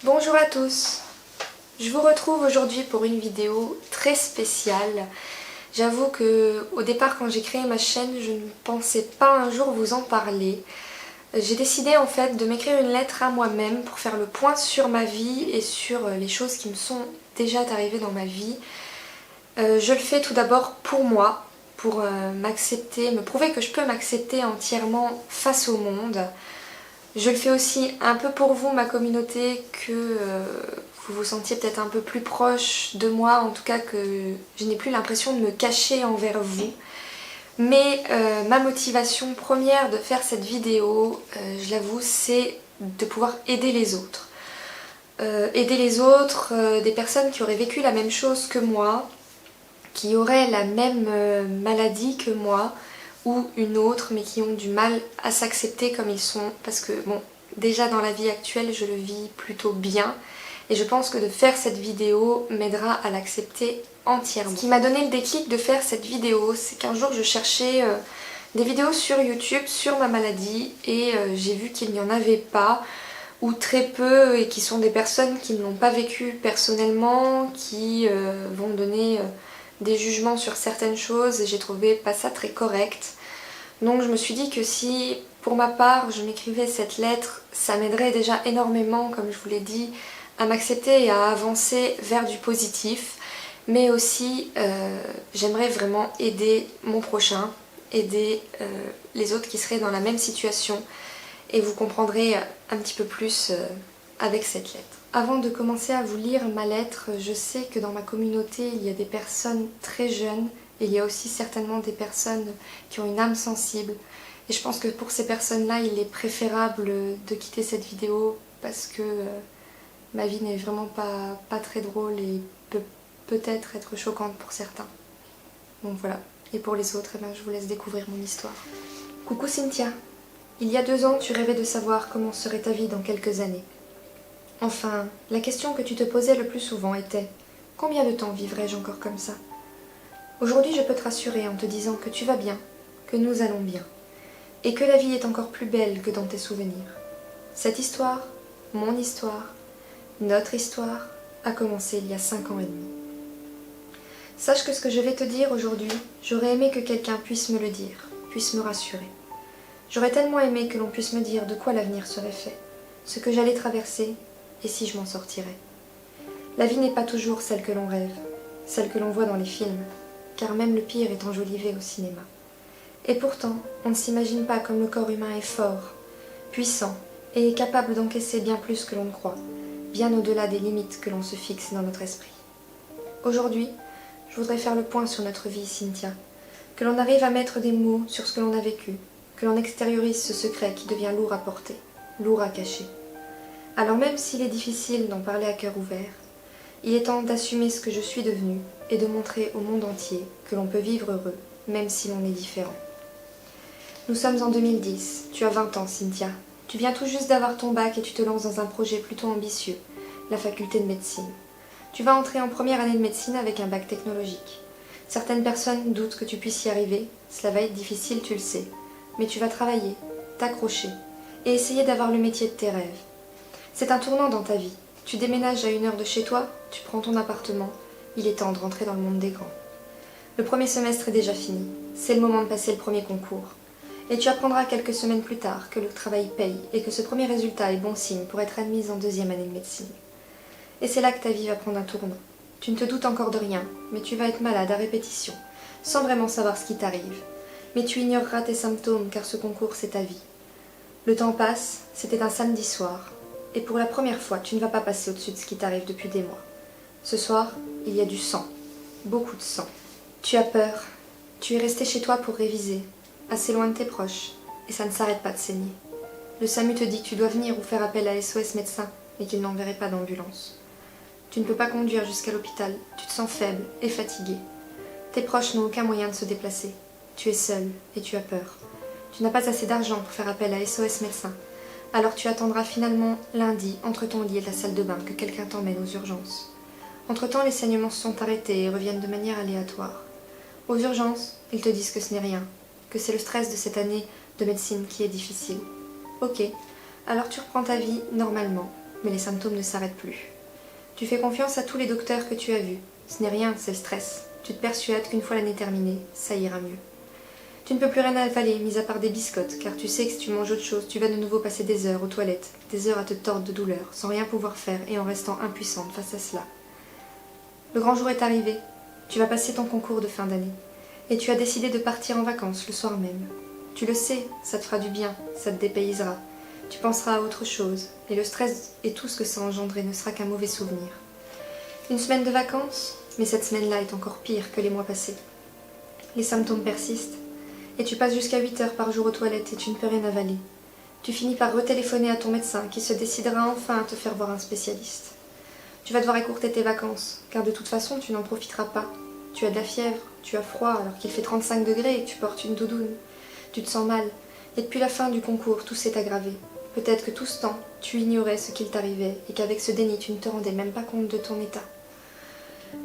Bonjour à tous, je vous retrouve aujourd'hui pour une vidéo très spéciale. J'avoue que au départ quand j'ai créé ma chaîne, je ne pensais pas un jour vous en parler. J'ai décidé en fait de m'écrire une lettre à moi-même pour faire le point sur ma vie et sur les choses qui me sont déjà arrivées dans ma vie. Je le fais tout d'abord pour moi, pour m'accepter, me prouver que je peux m'accepter entièrement face au monde. Je le fais aussi un peu pour vous, ma communauté, que vous vous sentiez peut-être un peu plus proche de moi, en tout cas que je n'ai plus l'impression de me cacher envers vous. Mais ma motivation première de faire cette vidéo, je l'avoue, c'est de pouvoir aider les autres. Aider les autres, des personnes qui auraient vécu la même chose que moi, qui auraient la même maladie que moi, ou une autre, mais qui ont du mal à s'accepter comme ils sont, parce que bon, déjà dans la vie actuelle, je le vis plutôt bien, et je pense que de faire cette vidéo m'aidera à l'accepter entièrement. Ce qui m'a donné le déclic de faire cette vidéo, c'est qu'un jour je cherchais des vidéos sur YouTube sur ma maladie, et j'ai vu qu'il n'y en avait pas, ou très peu, et qui sont des personnes qui ne l'ont pas vécu personnellement, qui vont donner des jugements sur certaines choses, et j'ai trouvé pas ça très correct. Donc je me suis dit que si pour ma part je m'écrivais cette lettre, ça m'aiderait déjà énormément, comme je vous l'ai dit, à m'accepter et à avancer vers du positif. Mais aussi j'aimerais vraiment aider mon prochain, aider les autres qui seraient dans la même situation, et vous comprendrez un petit peu plus avec cette lettre. Avant de commencer à vous lire ma lettre, je sais que dans ma communauté, il y a des personnes très jeunes, et il y a aussi certainement des personnes qui ont une âme sensible. Et je pense que pour ces personnes-là, il est préférable de quitter cette vidéo parce que ma vie n'est vraiment pas très drôle et peut peut-être être choquante pour certains. Donc voilà. Et pour les autres, eh ben, je vous laisse découvrir mon histoire. Coucou Cynthia. Il y a 2 ans, tu rêvais de savoir comment serait ta vie dans quelques années. Enfin, la question que tu te posais le plus souvent était « Combien de temps vivrai-je encore comme ça ?» Aujourd'hui, je peux te rassurer en te disant que tu vas bien, que nous allons bien, et que la vie est encore plus belle que dans tes souvenirs. Cette histoire, mon histoire, notre histoire, a commencé il y a 5 ans et demi. Sache que ce que je vais te dire aujourd'hui, j'aurais aimé que quelqu'un puisse me le dire, puisse me rassurer. J'aurais tellement aimé que l'on puisse me dire de quoi l'avenir serait fait, ce que j'allais traverser, et si je m'en sortirais. La vie n'est pas toujours celle que l'on rêve, celle que l'on voit dans les films, car même le pire est enjolivé au cinéma. Et pourtant, on ne s'imagine pas comme le corps humain est fort, puissant, et est capable d'encaisser bien plus que l'on ne croit, bien au-delà des limites que l'on se fixe dans notre esprit. Aujourd'hui, je voudrais faire le point sur notre vie, Cynthia, que l'on arrive à mettre des mots sur ce que l'on a vécu, que l'on extériorise ce secret qui devient lourd à porter, lourd à cacher. Alors même s'il est difficile d'en parler à cœur ouvert, il est temps d'assumer ce que je suis devenue et de montrer au monde entier que l'on peut vivre heureux, même si l'on est différent. Nous sommes en 2010, tu as 20 ans Cynthia. Tu viens tout juste d'avoir ton bac et tu te lances dans un projet plutôt ambitieux, la faculté de médecine. Tu vas entrer en première année de médecine avec un bac technologique. Certaines personnes doutent que tu puisses y arriver, cela va être difficile, tu le sais. Mais tu vas travailler, t'accrocher et essayer d'avoir le métier de tes rêves. C'est un tournant dans ta vie. Tu déménages à 1 heure de chez toi, tu prends ton appartement, il est temps de rentrer dans le monde des grands. Le premier semestre est déjà fini, c'est le moment de passer le premier concours. Et tu apprendras quelques semaines plus tard que le travail paye et que ce premier résultat est bon signe pour être admise en 2e année de médecine. Et c'est là que ta vie va prendre un tournant. Tu ne te doutes encore de rien, mais tu vas être malade à répétition, sans vraiment savoir ce qui t'arrive. Mais tu ignoreras tes symptômes car ce concours c'est ta vie. Le temps passe, c'était un samedi soir. Et pour la première fois, tu ne vas pas passer au-dessus de ce qui t'arrive depuis des mois. Ce soir, il y a du sang. Beaucoup de sang. Tu as peur. Tu es resté chez toi pour réviser, assez loin de tes proches, et ça ne s'arrête pas de saigner. Le SAMU te dit que tu dois venir ou faire appel à SOS médecin, mais qu'il n'enverrait pas d'ambulance. Tu ne peux pas conduire jusqu'à l'hôpital, tu te sens faible et fatigué. Tes proches n'ont aucun moyen de se déplacer. Tu es seul et tu as peur. Tu n'as pas assez d'argent pour faire appel à SOS médecin. Alors tu attendras finalement lundi, entre ton lit et la salle de bain, que quelqu'un t'emmène aux urgences. Entre-temps, les saignements se sont arrêtés et reviennent de manière aléatoire. Aux urgences, ils te disent que ce n'est rien, que c'est le stress de cette année de médecine qui est difficile. Ok, alors tu reprends ta vie normalement. mais les symptômes ne s'arrêtent plus. Tu fais confiance à tous les docteurs que tu as vus. Ce n'est rien, c'est le stress. Tu te persuades qu'une fois l'année terminée, ça ira mieux. Tu ne peux plus rien avaler, mis à part des biscottes, car tu sais que si tu manges autre chose, tu vas de nouveau passer des heures aux toilettes, des heures à te tordre de douleur, sans rien pouvoir faire et en restant impuissante face à cela. Le grand jour est arrivé. Tu vas passer ton concours de fin d'année. Et tu as décidé de partir en vacances le soir même. Tu le sais, ça te fera du bien, ça te dépaysera. Tu penseras à autre chose, et le stress et tout ce que ça engendrait ne sera qu'un mauvais souvenir. Une semaine de vacances, mais cette semaine-là est encore pire que les mois passés. Les symptômes persistent, et tu passes jusqu'à 8 heures par jour aux toilettes et tu ne peux rien avaler. Tu finis par retéléphoner à ton médecin qui se décidera enfin à te faire voir un spécialiste. Tu vas devoir écourter tes vacances, car de toute façon tu n'en profiteras pas. Tu as de la fièvre, tu as froid alors qu'il fait 35 degrés et que tu portes une doudoune. Tu te sens mal, et depuis la fin du concours, tout s'est aggravé. Peut-être que tout ce temps, tu ignorais ce qu'il t'arrivait et qu'avec ce déni, tu ne te rendais même pas compte de ton état.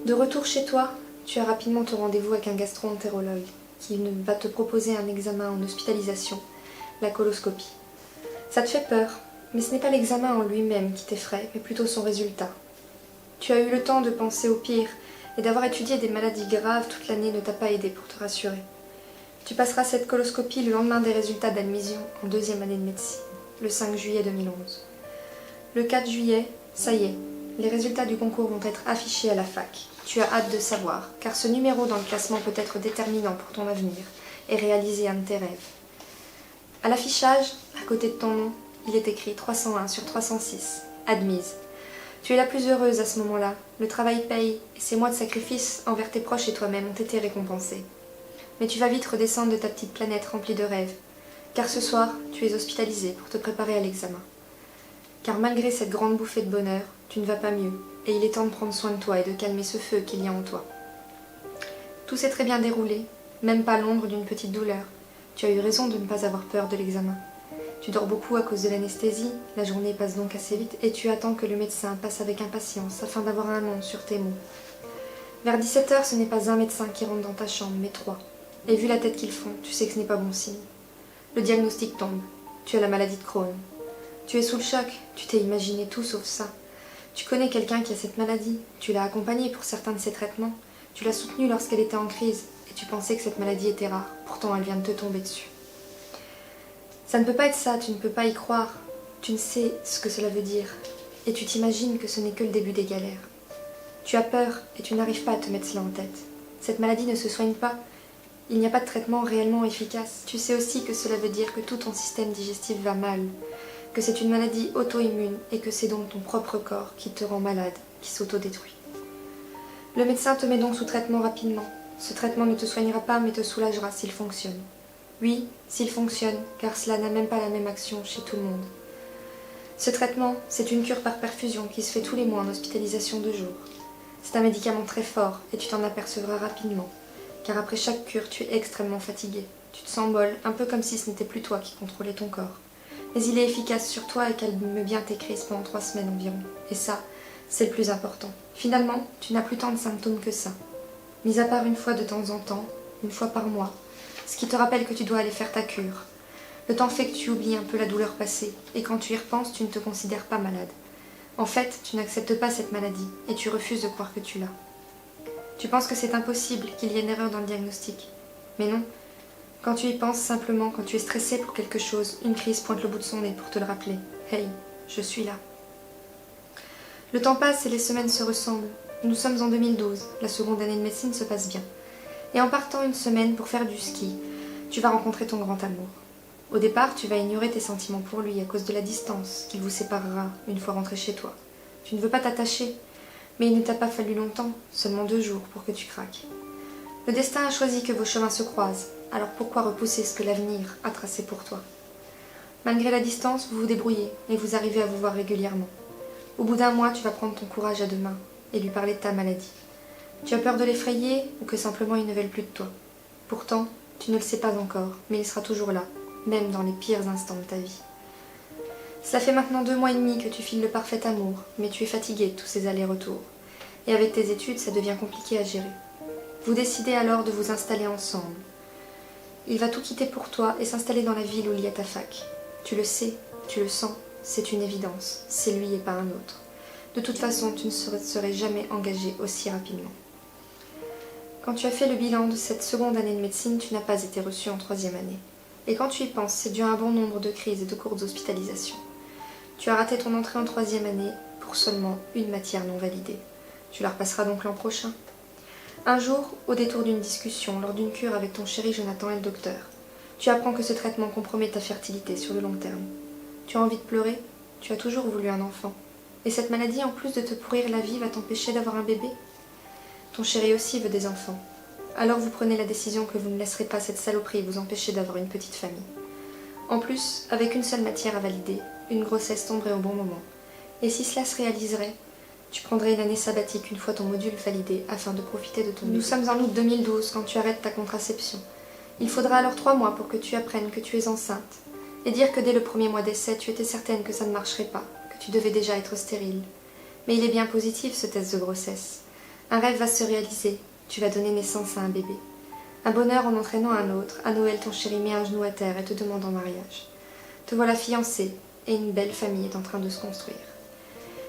De retour chez toi, tu as rapidement ton rendez-vous avec un gastro-entérologue qui va te proposer un examen en hospitalisation, la coloscopie. Ça te fait peur, mais ce n'est pas l'examen en lui-même qui t'effraie, mais plutôt son résultat. Tu as eu le temps de penser au pire, et d'avoir étudié des maladies graves toute l'année ne t'a pas aidé pour te rassurer. Tu passeras cette coloscopie le lendemain des résultats d'admission en 2e année de médecine, le 5 juillet 2011. Le 4 juillet, ça y est, les résultats du concours vont être affichés à la fac. Tu as hâte de savoir, car ce numéro dans le classement peut être déterminant pour ton avenir et réaliser un de tes rêves. À l'affichage, à côté de ton nom, il est écrit 301 sur 306, admise. Tu es la plus heureuse à ce moment-là, le travail paye, et ces mois de sacrifice envers tes proches et toi-même ont été récompensés. Mais tu vas vite redescendre de ta petite planète remplie de rêves, car ce soir, tu es hospitalisée pour te préparer à l'examen. Car malgré cette grande bouffée de bonheur, tu ne vas pas mieux, et il est temps de prendre soin de toi et de calmer ce feu qu'il y a en toi. Tout s'est très bien déroulé, même pas l'ombre d'une petite douleur. Tu as eu raison de ne pas avoir peur de l'examen. Tu dors beaucoup à cause de l'anesthésie, la journée passe donc assez vite et tu attends que le médecin passe avec impatience afin d'avoir un nom sur tes mots. Vers 17 heures, ce n'est pas un médecin qui rentre dans ta chambre, mais 3. Et vu la tête qu'ils font, tu sais que ce n'est pas bon signe. Le diagnostic tombe. Tu as la maladie de Crohn. Tu es sous le choc, tu t'es imaginé tout sauf ça. Tu connais quelqu'un qui a cette maladie, tu l'as accompagnée pour certains de ses traitements, tu l'as soutenue lorsqu'elle était en crise et tu pensais que cette maladie était rare, pourtant elle vient de te tomber dessus. Ça ne peut pas être ça, tu ne peux pas y croire. Tu ne sais ce que cela veut dire. Et tu t'imagines que ce n'est que le début des galères. Tu as peur et tu n'arrives pas à te mettre cela en tête. Cette maladie ne se soigne pas. Il n'y a pas de traitement réellement efficace. Tu sais aussi que cela veut dire que tout ton système digestif va mal, que c'est une maladie auto-immune et que c'est donc ton propre corps qui te rend malade, qui s'auto-détruit. Le médecin te met donc sous traitement rapidement. Ce traitement ne te soignera pas mais te soulagera s'il fonctionne. Oui, s'il fonctionne, car cela n'a même pas la même action chez tout le monde. Ce traitement, c'est une cure par perfusion qui se fait tous les mois en hospitalisation de jour. C'est un médicament très fort et tu t'en apercevras rapidement, car après chaque cure, tu es extrêmement fatigué. Tu te sens molle, un peu comme si ce n'était plus toi qui contrôlais ton corps. Mais il est efficace sur toi et calme bien tes crises pendant 3 semaines environ. Et ça, c'est le plus important. Finalement, tu n'as plus tant de symptômes que ça. Mis à part une fois de temps en temps, une fois par mois, ce qui te rappelle que tu dois aller faire ta cure. Le temps fait que tu oublies un peu la douleur passée, et quand tu y repenses, tu ne te considères pas malade. En fait, tu n'acceptes pas cette maladie, et tu refuses de croire que tu l'as. Tu penses que c'est impossible, qu'il y ait une erreur dans le diagnostic. Mais non. Quand tu y penses simplement, quand tu es stressé pour quelque chose, une crise pointe le bout de son nez pour te le rappeler. Hey, je suis là. Le temps passe et les semaines se ressemblent. Nous sommes en 2012, la seconde année de médecine se passe bien. Et en partant une semaine pour faire du ski, tu vas rencontrer ton grand amour. Au départ, tu vas ignorer tes sentiments pour lui à cause de la distance qu'il vous séparera une fois rentré chez toi. Tu ne veux pas t'attacher, mais il ne t'a pas fallu longtemps, seulement 2 jours pour que tu craques. Le destin a choisi que vos chemins se croisent, alors pourquoi repousser ce que l'avenir a tracé pour toi? Malgré la distance, vous vous débrouillez et vous arrivez à vous voir régulièrement. Au bout d'1 mois, tu vas prendre ton courage à 2 mains et lui parler de ta maladie. Tu as peur de l'effrayer ou que simplement il ne veuille plus de toi. Pourtant, tu ne le sais pas encore, mais il sera toujours là, même dans les pires instants de ta vie. Cela fait maintenant 2 mois et demi que tu files le parfait amour, mais tu es fatigué de tous ces allers-retours. Et avec tes études, ça devient compliqué à gérer. Vous décidez alors de vous installer ensemble. Il va tout quitter pour toi et s'installer dans la ville où il y a ta fac. Tu le sais, tu le sens, c'est une évidence, c'est lui et pas un autre. De toute façon, tu ne serais jamais engagé aussi rapidement. Quand tu as fait le bilan de cette seconde année de médecine, tu n'as pas été reçu en troisième année. Et quand tu y penses, c'est dû à un bon nombre de crises et de courtes hospitalisations. Tu as raté ton entrée en troisième année pour seulement une matière non validée. Tu la repasseras donc l'an prochain. Un jour, au détour d'une discussion, lors d'une cure avec ton chéri Jonathan et le docteur, tu apprends que ce traitement compromet ta fertilité sur le long terme. Tu as envie de pleurer, tu as toujours voulu un enfant. Et cette maladie, en plus de te pourrir la vie, va t'empêcher d'avoir un bébé. Ton chéri aussi veut des enfants. Alors vous prenez la décision que vous ne laisserez pas cette saloperie vous empêcher d'avoir une petite famille. En plus, avec une seule matière à valider, une grossesse tomberait au bon moment. Et si cela se réaliserait, tu prendrais une année sabbatique une fois ton module validé afin de profiter de ton bébé. Nous sommes en août 2012 quand tu arrêtes ta contraception. Il faudra alors 3 mois pour que tu apprennes que tu es enceinte. Et dire que dès le premier mois d'essai, tu étais certaine que ça ne marcherait pas, que tu devais déjà être stérile. Mais il est bien positif ce test de grossesse. Un rêve va se réaliser, tu vas donner naissance à un bébé. Un bonheur en entraînant un autre, à Noël ton chéri met un genou à terre et te demande en mariage. Te voilà fiancée, et une belle famille est en train de se construire.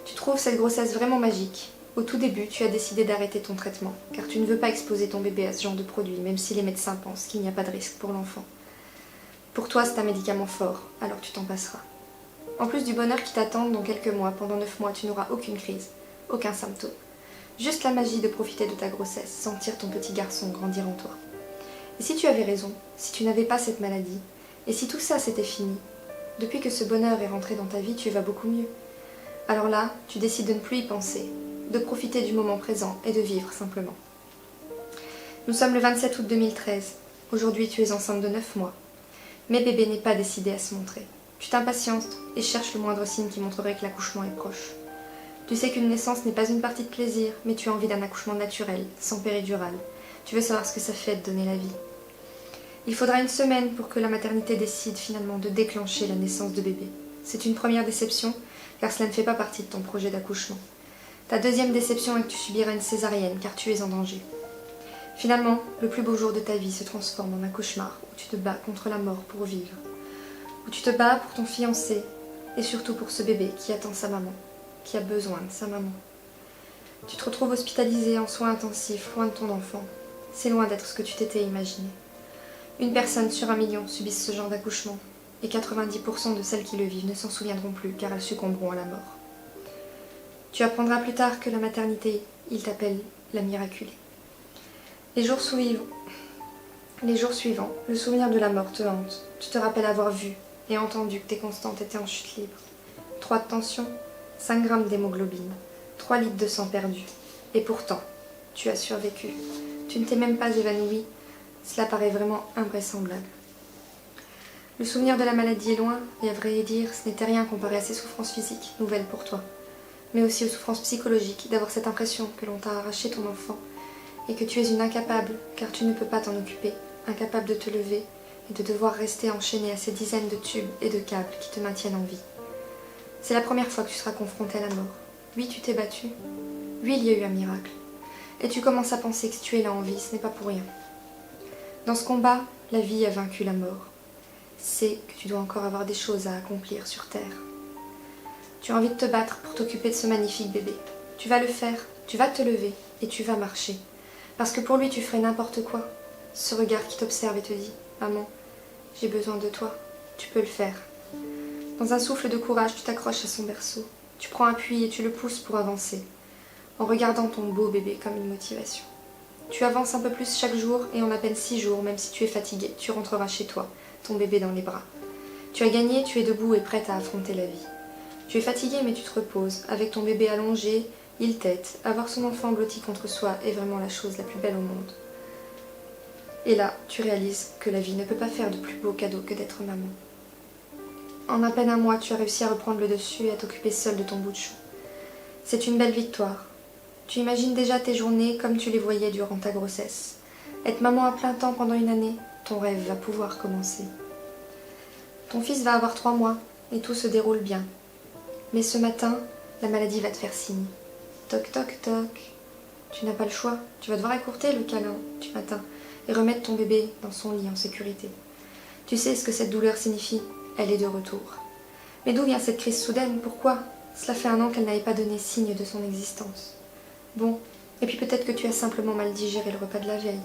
Tu trouves cette grossesse vraiment magique. Au tout début, tu as décidé d'arrêter ton traitement, car tu ne veux pas exposer ton bébé à ce genre de produit, même si les médecins pensent qu'il n'y a pas de risque pour l'enfant. Pour toi, c'est un médicament fort, alors tu t'en passeras. En plus du bonheur qui t'attend dans quelques mois, pendant 9 mois, tu n'auras aucune crise, aucun symptôme. Juste la magie de profiter de ta grossesse, sentir ton petit garçon grandir en toi. Et si tu avais raison, si tu n'avais pas cette maladie, et si tout ça c'était fini, depuis que ce bonheur est rentré dans ta vie, tu vas beaucoup mieux. Alors là, tu décides de ne plus y penser, de profiter du moment présent et de vivre simplement. Nous sommes le 27 août 2013. Aujourd'hui, tu es enceinte de 9 mois. Mais bébé n'est pas décidé à se montrer. Tu t'impatientes et cherches le moindre signe qui montrerait que l'accouchement est proche. Tu sais qu'une naissance n'est pas une partie de plaisir, mais tu as envie d'un accouchement naturel, sans péridurale. Tu veux savoir ce que ça fait de donner la vie. Il faudra une semaine pour que la maternité décide finalement de déclencher la naissance de bébé. C'est une première déception, car cela ne fait pas partie de ton projet d'accouchement. Ta deuxième déception est que tu subiras une césarienne, car tu es en danger. Finalement, le plus beau jour de ta vie se transforme en un cauchemar, où tu te bats contre la mort pour vivre. Où tu te bats pour ton fiancé, et surtout pour ce bébé qui attend sa maman, qui a besoin de sa maman. Tu te retrouves hospitalisé en soins intensifs, loin de ton enfant. C'est loin d'être ce que tu t'étais imaginé. Une personne sur 1 million subissent ce genre d'accouchement, et 90% de celles qui le vivent ne s'en souviendront plus car elles succomberont à la mort. Tu apprendras plus tard que la maternité, il t'appelle la miraculée. Les jours suivants, le souvenir de la mort te hante. Tu te rappelles avoir vu et entendu que tes constantes étaient en chute libre. 3 de tension, 5 grammes d'hémoglobine, 3 litres de sang perdu. Et pourtant, tu as survécu. Tu ne t'es même pas évanoui. Cela paraît vraiment invraisemblable. Le souvenir de la maladie est loin, et à vrai dire, ce n'était rien comparé à ces souffrances physiques, nouvelles pour toi. Mais aussi aux souffrances psychologiques, d'avoir cette impression que l'on t'a arraché ton enfant, et que tu es une incapable, car tu ne peux pas t'en occuper, incapable de te lever, et de devoir rester enchaînée à ces dizaines de tubes et de câbles qui te maintiennent en vie. C'est la première fois que tu seras confrontée à la mort. Oui, tu t'es battue. Oui, il y a eu un miracle. Et tu commences à penser que si tu es là en vie, ce n'est pas pour rien. Dans ce combat, la vie a vaincu la mort. C'est que tu dois encore avoir des choses à accomplir sur Terre. Tu as envie de te battre pour t'occuper de ce magnifique bébé. Tu vas le faire, tu vas te lever et tu vas marcher. Parce que pour lui, tu ferais n'importe quoi. Ce regard qui t'observe et te dit « Maman, j'ai besoin de toi, tu peux le faire ». Dans un souffle de courage, tu t'accroches à son berceau. Tu prends appui et tu le pousses pour avancer, en regardant ton beau bébé comme une motivation. Tu avances un peu plus chaque jour et en à peine 6 jours, même si tu es fatigué, tu rentreras chez toi, ton bébé dans les bras. Tu as gagné, tu es debout et prête à affronter la vie. Tu es fatigué mais tu te reposes, avec ton bébé allongé, il tète. Avoir son enfant blotti contre soi est vraiment la chose la plus belle au monde. Et là, tu réalises que la vie ne peut pas faire de plus beau cadeau que d'être maman. En à peine 1 mois, tu as réussi à reprendre le dessus et à t'occuper seule de ton bout de chou. C'est une belle victoire. Tu imagines déjà tes journées comme tu les voyais durant ta grossesse. Être maman à plein temps pendant 1 année, ton rêve va pouvoir commencer. Ton fils va avoir 3 mois et tout se déroule bien. Mais ce matin, la maladie va te faire signe. Toc toc toc. Tu n'as pas le choix, tu vas devoir écourter le câlin du matin et remettre ton bébé dans son lit en sécurité. Tu sais ce que cette douleur signifie, elle est de retour. Mais d'où vient cette crise soudaine? Pourquoi? Cela fait 1 an qu'elle n'avait pas donné signe de son existence. Bon, et puis peut-être que tu as simplement mal digéré le repas de la veille.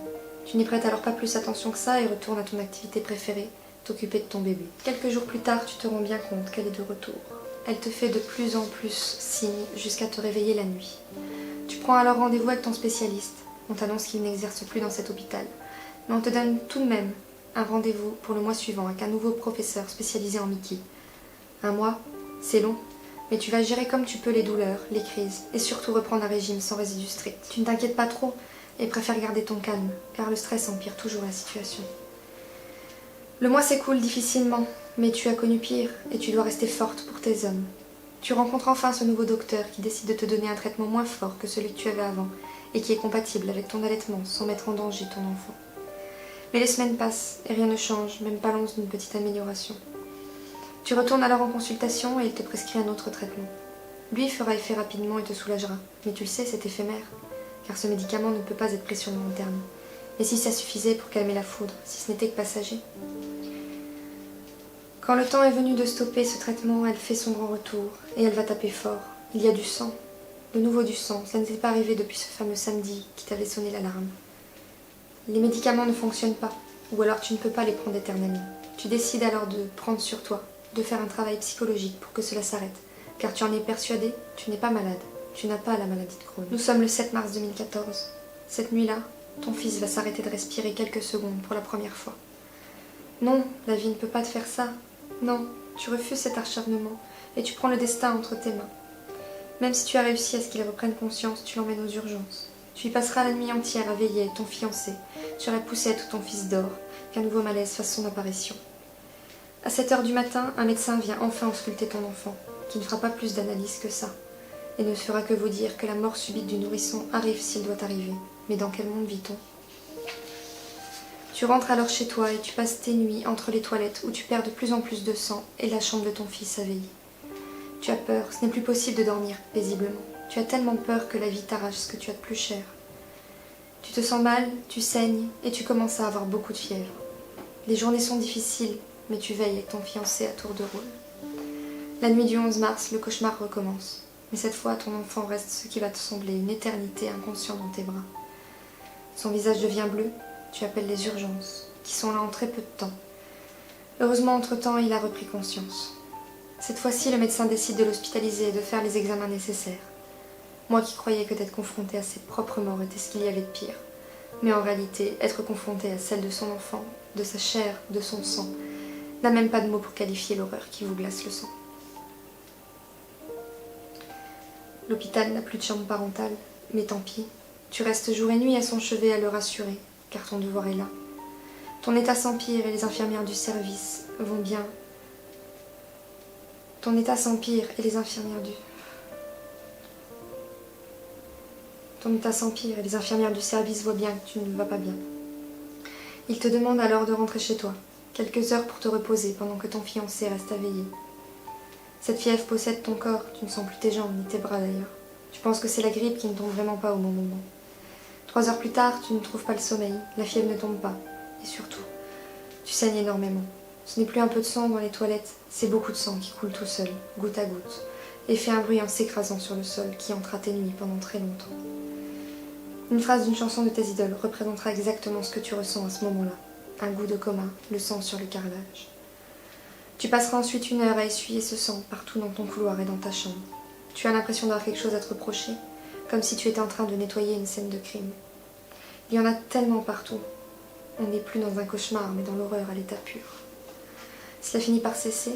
Tu n'y prêtes alors pas plus attention que ça et retournes à ton activité préférée, t'occuper de ton bébé. Quelques jours plus tard, tu te rends bien compte qu'elle est de retour. Elle te fait de plus en plus signe jusqu'à te réveiller la nuit. Tu prends alors rendez-vous avec ton spécialiste. On t'annonce qu'il n'exerce plus dans cet hôpital. Mais on te donne tout de même un rendez-vous pour le mois suivant avec un nouveau professeur spécialisé en Mickey. 1 mois, c'est long, mais tu vas gérer comme tu peux les douleurs, les crises, et surtout reprendre un régime sans résidus stricts. Tu ne t'inquiètes pas trop et préfères garder ton calme, car le stress empire toujours la situation. Le mois s'écoule difficilement, mais tu as connu pire et tu dois rester forte pour tes hommes. Tu rencontres enfin ce nouveau docteur qui décide de te donner un traitement moins fort que celui que tu avais avant et qui est compatible avec ton allaitement sans mettre en danger ton enfant. Mais les semaines passent et rien ne change, même pas l'once d'une petite amélioration. Tu retournes alors en consultation et il te prescrit un autre traitement. Lui fera effet rapidement et te soulagera, mais tu le sais, c'est éphémère, car ce médicament ne peut pas être pris sur le long terme. Et si ça suffisait pour calmer la foudre, si ce n'était que passager? Quand le temps est venu de stopper ce traitement, elle fait son grand retour, et elle va taper fort. Il y a du sang, de nouveau du sang, ça n'était pas arrivé depuis ce fameux samedi qui t'avait sonné l'alarme. Les médicaments ne fonctionnent pas, ou alors tu ne peux pas les prendre éternellement. Tu décides alors de prendre sur toi, de faire un travail psychologique pour que cela s'arrête, car tu en es persuadé, tu n'es pas malade, tu n'as pas la maladie de Crohn. Nous sommes le 7 mars 2014. Cette nuit-là, ton fils va s'arrêter de respirer quelques secondes pour la première fois. Non, la vie ne peut pas te faire ça. Non, tu refuses cet acharnement et tu prends le destin entre tes mains. Même si tu as réussi à ce qu'il reprenne conscience, tu l'emmènes aux urgences. Tu y passeras la nuit entière à veiller avec ton fiancé, sur la poussette où ton fils dort, qu'un nouveau malaise fasse son apparition. À 7 heures du matin, un médecin vient enfin ausculter ton enfant, qui ne fera pas plus d'analyse que ça, et ne fera que vous dire que la mort subite du nourrisson arrive s'il doit arriver. Mais dans quel monde vit-on? Tu rentres alors chez toi et tu passes tes nuits entre les toilettes où tu perds de plus en plus de sang et la chambre de ton fils à veiller. Tu as peur, ce n'est plus possible de dormir paisiblement. Tu as tellement peur que la vie t'arrache ce que tu as de plus cher. Tu te sens mal, tu saignes et tu commences à avoir beaucoup de fièvre. Les journées sont difficiles, mais tu veilles avec ton fiancé à tour de rôle. La nuit du 11 mars, le cauchemar recommence. Mais cette fois, ton enfant reste ce qui va te sembler une éternité inconscient dans tes bras. Son visage devient bleu, tu appelles les urgences, qui sont là en très peu de temps. Heureusement, entre-temps, il a repris conscience. Cette fois-ci, le médecin décide de l'hospitaliser et de faire les examens nécessaires. Moi qui croyais que d'être confrontée à ses propres morts était ce qu'il y avait de pire. Mais en réalité, être confrontée à celle de son enfant, de sa chair, de son sang, n'a même pas de mots pour qualifier l'horreur qui vous glace le sang. L'hôpital n'a plus de chambre parentale, mais tant pis. Tu restes jour et nuit à son chevet à le rassurer, car ton devoir est là. Ton état s'empire et les infirmières du service vont bien. Ton état s'empire et les infirmières du service voient bien que tu ne vas pas bien. Ils te demandent alors de rentrer chez toi, quelques heures pour te reposer pendant que ton fiancé reste à veiller. Cette fièvre possède ton corps, tu ne sens plus tes jambes ni tes bras d'ailleurs. Tu penses que c'est la grippe qui ne tombe vraiment pas au bon moment. 3 heures plus tard, tu ne trouves pas le sommeil, la fièvre ne tombe pas. Et surtout, tu saignes énormément. Ce n'est plus un peu de sang dans les toilettes, c'est beaucoup de sang qui coule tout seul, goutte à goutte, et fait un bruit en s'écrasant sur le sol qui hantera tes nuits pendant très longtemps. Une phrase d'une chanson de tes idoles représentera exactement ce que tu ressens à ce moment-là. Un goût de coma, le sang sur le carrelage. Tu passeras ensuite 1 heure à essuyer ce sang partout dans ton couloir et dans ta chambre. Tu as l'impression d'avoir quelque chose à te reprocher, comme si tu étais en train de nettoyer une scène de crime. Il y en a tellement partout. On n'est plus dans un cauchemar, mais dans l'horreur à l'état pur. Cela finit par cesser,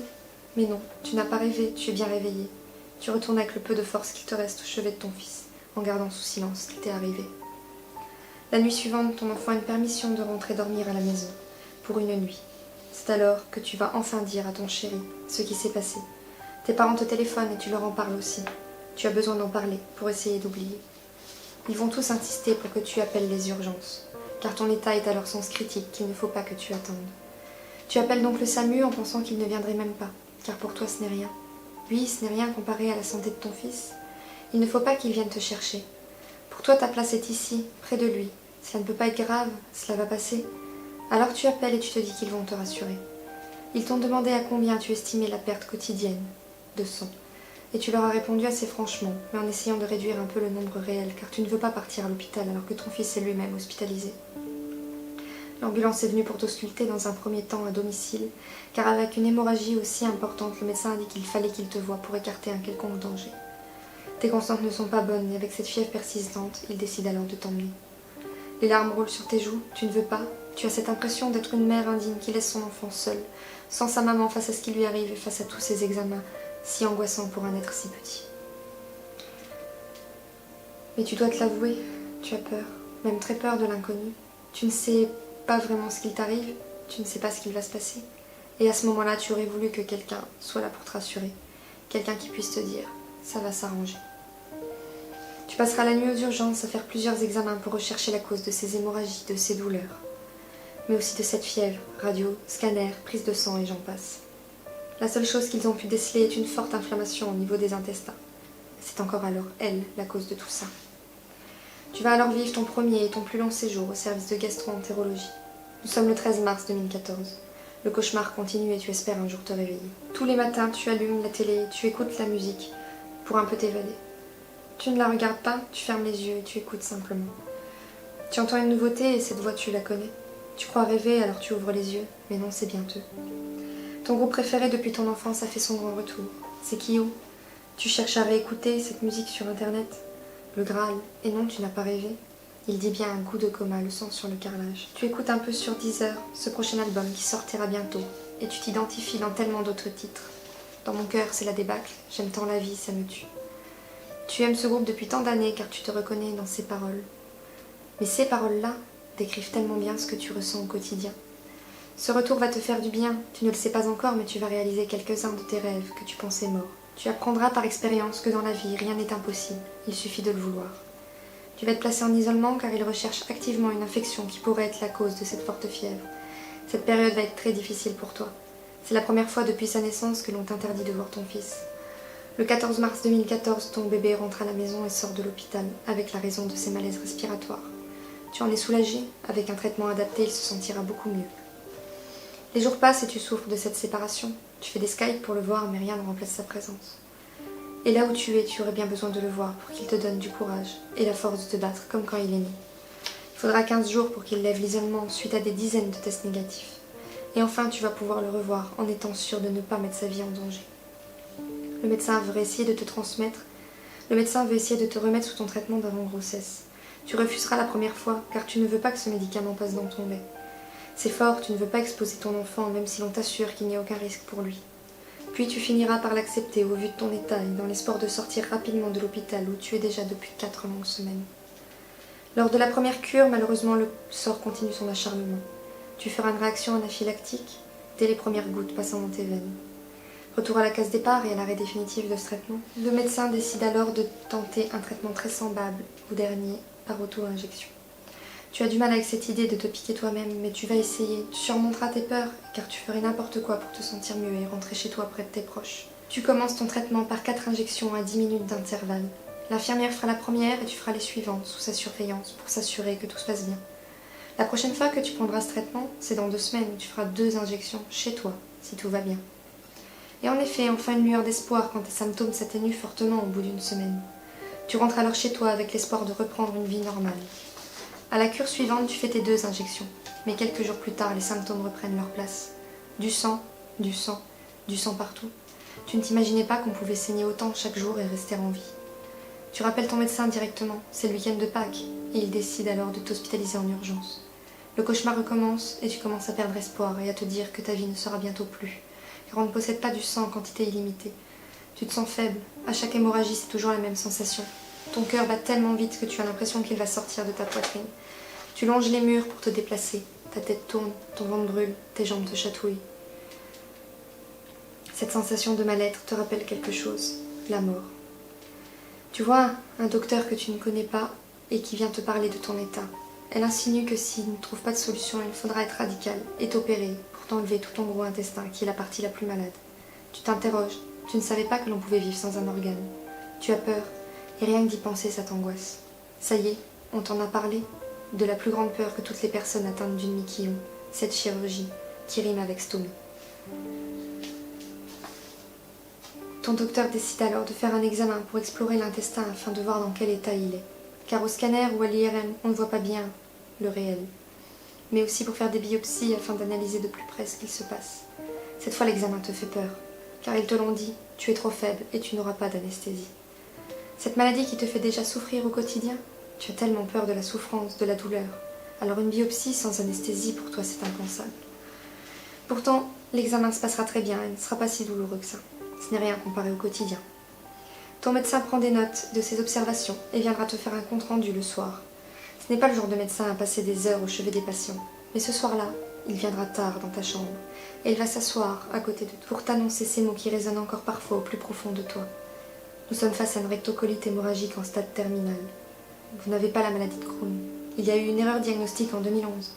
mais non, tu n'as pas rêvé, tu es bien réveillé. Tu retournes avec le peu de force qu'il te reste au chevet de ton fils, en gardant sous silence ce qui t'est arrivé. La nuit suivante, ton enfant a une permission de rentrer dormir à la maison, pour une nuit. C'est alors que tu vas enfin dire à ton chéri ce qui s'est passé. Tes parents te téléphonent et tu leur en parles aussi. Tu as besoin d'en parler pour essayer d'oublier. Ils vont tous insister pour que tu appelles les urgences, car ton état est à leur sens critique qu'il ne faut pas que tu attendes. Tu appelles donc le SAMU en pensant qu'il ne viendrait même pas, car pour toi ce n'est rien. Oui, ce n'est rien comparé à la santé de ton fils. Il ne faut pas qu'il vienne te chercher. Pour toi, ta place est ici, près de lui. Cela ne peut pas être grave, cela va passer. Alors tu appelles et tu te dis qu'ils vont te rassurer. Ils t'ont demandé à combien tu estimais la perte quotidienne de sang. Et tu leur as répondu assez franchement, mais en essayant de réduire un peu le nombre réel, car tu ne veux pas partir à l'hôpital alors que ton fils est lui-même hospitalisé. L'ambulance est venue pour t'ausculter dans un premier temps à domicile, car avec une hémorragie aussi importante, le médecin a dit qu'il fallait qu'il te voie pour écarter un quelconque danger. Tes constantes ne sont pas bonnes, et avec cette fièvre persistante, il décide alors de t'emmener. Les larmes roulent sur tes joues, tu ne veux pas, tu as cette impression d'être une mère indigne qui laisse son enfant seul, sans sa maman face à ce qui lui arrive et face à tous ces examens, si angoissants pour un être si petit. Mais tu dois te l'avouer, tu as peur, même très peur de l'inconnu. Tu ne sais pas vraiment ce qu'il t'arrive, tu ne sais pas ce qu'il va se passer. Et à ce moment-là, tu aurais voulu que quelqu'un soit là pour te rassurer, quelqu'un qui puisse te dire « ça va s'arranger ». Tu passeras la nuit aux urgences à faire plusieurs examens pour rechercher la cause de ces hémorragies, de ces douleurs, mais aussi de cette fièvre, radio, scanner, prise de sang et j'en passe. La seule chose qu'ils ont pu déceler est une forte inflammation au niveau des intestins. C'est encore alors elle, la cause de tout ça. Tu vas alors vivre ton premier et ton plus long séjour au service de gastro-entérologie. Nous sommes le 13 mars 2014. Le cauchemar continue et tu espères un jour te réveiller. Tous les matins, tu allumes la télé, tu écoutes la musique pour un peu t'évader. Tu ne la regardes pas, tu fermes les yeux et tu écoutes simplement. Tu entends une nouveauté et cette voix tu la connais. Tu crois rêver alors tu ouvres les yeux, mais non, c'est bien eux. Ton groupe préféré depuis ton enfance a fait son grand retour. C'est Kyo. Tu cherches à réécouter cette musique sur internet. Le Graal. Et non, tu n'as pas rêvé. Il dit bien un goût de coma, le sang sur le carrelage. Tu écoutes un peu sur Deezer, ce prochain album qui sortira bientôt. Et tu t'identifies dans tellement d'autres titres. Dans mon cœur, c'est la débâcle. J'aime tant la vie, ça me tue. Tu aimes ce groupe depuis tant d'années car tu te reconnais dans ses paroles. Mais ces paroles-là décrivent tellement bien ce que tu ressens au quotidien. Ce retour va te faire du bien, tu ne le sais pas encore mais tu vas réaliser quelques-uns de tes rêves que tu pensais morts. Tu apprendras par expérience que dans la vie rien n'est impossible, il suffit de le vouloir. Tu vas être placé en isolement car il recherche activement une infection qui pourrait être la cause de cette forte fièvre. Cette période va être très difficile pour toi. C'est la première fois depuis sa naissance que l'on t'interdit de voir ton fils. Le 14 mars 2014, ton bébé rentre à la maison et sort de l'hôpital avec la raison de ses malaises respiratoires. Tu en es soulagé, avec un traitement adapté, il se sentira beaucoup mieux. Les jours passent et tu souffres de cette séparation. Tu fais des Skype pour le voir, mais rien ne remplace sa présence. Et là où tu es, tu aurais bien besoin de le voir pour qu'il te donne du courage et la force de te battre, comme quand il est né. Il faudra 15 jours pour qu'il lève l'isolement suite à des dizaines de tests négatifs. Et enfin, tu vas pouvoir le revoir en étant sûr de ne pas mettre sa vie en danger. Le médecin veut essayer de te transmettre. Le médecin veut essayer de te remettre sous ton traitement d'avant-grossesse. Tu refuseras la première fois, car tu ne veux pas que ce médicament passe dans ton lait. C'est fort, tu ne veux pas exposer ton enfant, même si l'on t'assure qu'il n'y a aucun risque pour lui. Puis tu finiras par l'accepter au vu de ton état et dans l'espoir de sortir rapidement de l'hôpital où tu es déjà depuis 4 longues semaines. Lors de la première cure, malheureusement, le sort continue son acharnement. Tu feras une réaction anaphylactique dès les premières gouttes passant dans tes veines. Retour à la case départ et à l'arrêt définitif de ce traitement. Le médecin décide alors de tenter un traitement très semblable au dernier par auto-injection. Tu as du mal avec cette idée de te piquer toi-même, mais tu vas essayer. Tu surmonteras tes peurs, car tu ferais n'importe quoi pour te sentir mieux et rentrer chez toi près de tes proches. Tu commences ton traitement par 4 injections à 10 minutes d'intervalle. L'infirmière fera la première et tu feras les suivantes sous sa surveillance pour s'assurer que tout se passe bien. La prochaine fois que tu prendras ce traitement, c'est dans 2 semaines où tu feras 2 injections chez toi, si tout va bien. Et en effet, enfin une lueur d'espoir quand tes symptômes s'atténuent fortement au bout d'1 semaine. Tu rentres alors chez toi avec l'espoir de reprendre une vie normale. À la cure suivante, tu fais tes 2 injections, mais quelques jours plus tard, les symptômes reprennent leur place. Du sang, du sang, du sang partout. Tu ne t'imaginais pas qu'on pouvait saigner autant chaque jour et rester en vie. Tu rappelles ton médecin directement, c'est le week-end de Pâques, et il décide alors de t'hospitaliser en urgence. Le cauchemar recommence et tu commences à perdre espoir et à te dire que ta vie ne sera bientôt plus, car on ne possède pas du sang en quantité illimitée. Tu te sens faible, à chaque hémorragie c'est toujours la même sensation. Ton cœur bat tellement vite que tu as l'impression qu'il va sortir de ta poitrine. Tu longes les murs pour te déplacer. Ta tête tourne, ton ventre brûle, tes jambes te chatouillent. Cette sensation de mal-être te rappelle quelque chose, la mort. Tu vois un docteur que tu ne connais pas et qui vient te parler de ton état. Elle insinue que s'il ne trouve pas de solution, il faudra être radical et t'opérer pour t'enlever tout ton gros intestin qui est la partie la plus malade. Tu t'interroges, tu ne savais pas que l'on pouvait vivre sans un organe. Tu as peur. Et rien que d'y penser, ça t'angoisse. Ça y est, on t'en a parlé. De la plus grande peur que toutes les personnes atteintes d'une MICI ont, cette chirurgie qui rime avec stomie. Ton docteur décide alors de faire un examen pour explorer l'intestin afin de voir dans quel état il est. Car au scanner ou à l'IRM, on ne voit pas bien le réel. Mais aussi pour faire des biopsies afin d'analyser de plus près ce qu'il se passe. Cette fois, l'examen te fait peur, car ils te l'ont dit, tu es trop faible et tu n'auras pas d'anesthésie. Cette maladie qui te fait déjà souffrir au quotidien, tu as tellement peur de la souffrance, de la douleur. Alors une biopsie sans anesthésie, pour toi, c'est impensable. Pourtant, l'examen se passera très bien et ne sera pas si douloureux que ça. Ce n'est rien comparé au quotidien. Ton médecin prend des notes de ses observations et viendra te faire un compte-rendu le soir. Ce n'est pas le genre de médecin à passer des heures au chevet des patients, mais ce soir-là, il viendra tard dans ta chambre et il va s'asseoir à côté de toi pour t'annoncer ces mots qui résonnent encore parfois au plus profond de toi. Nous sommes face à une rectocolite hémorragique en stade terminal. Vous n'avez pas la maladie de Crohn. Il y a eu une erreur diagnostique en 2011.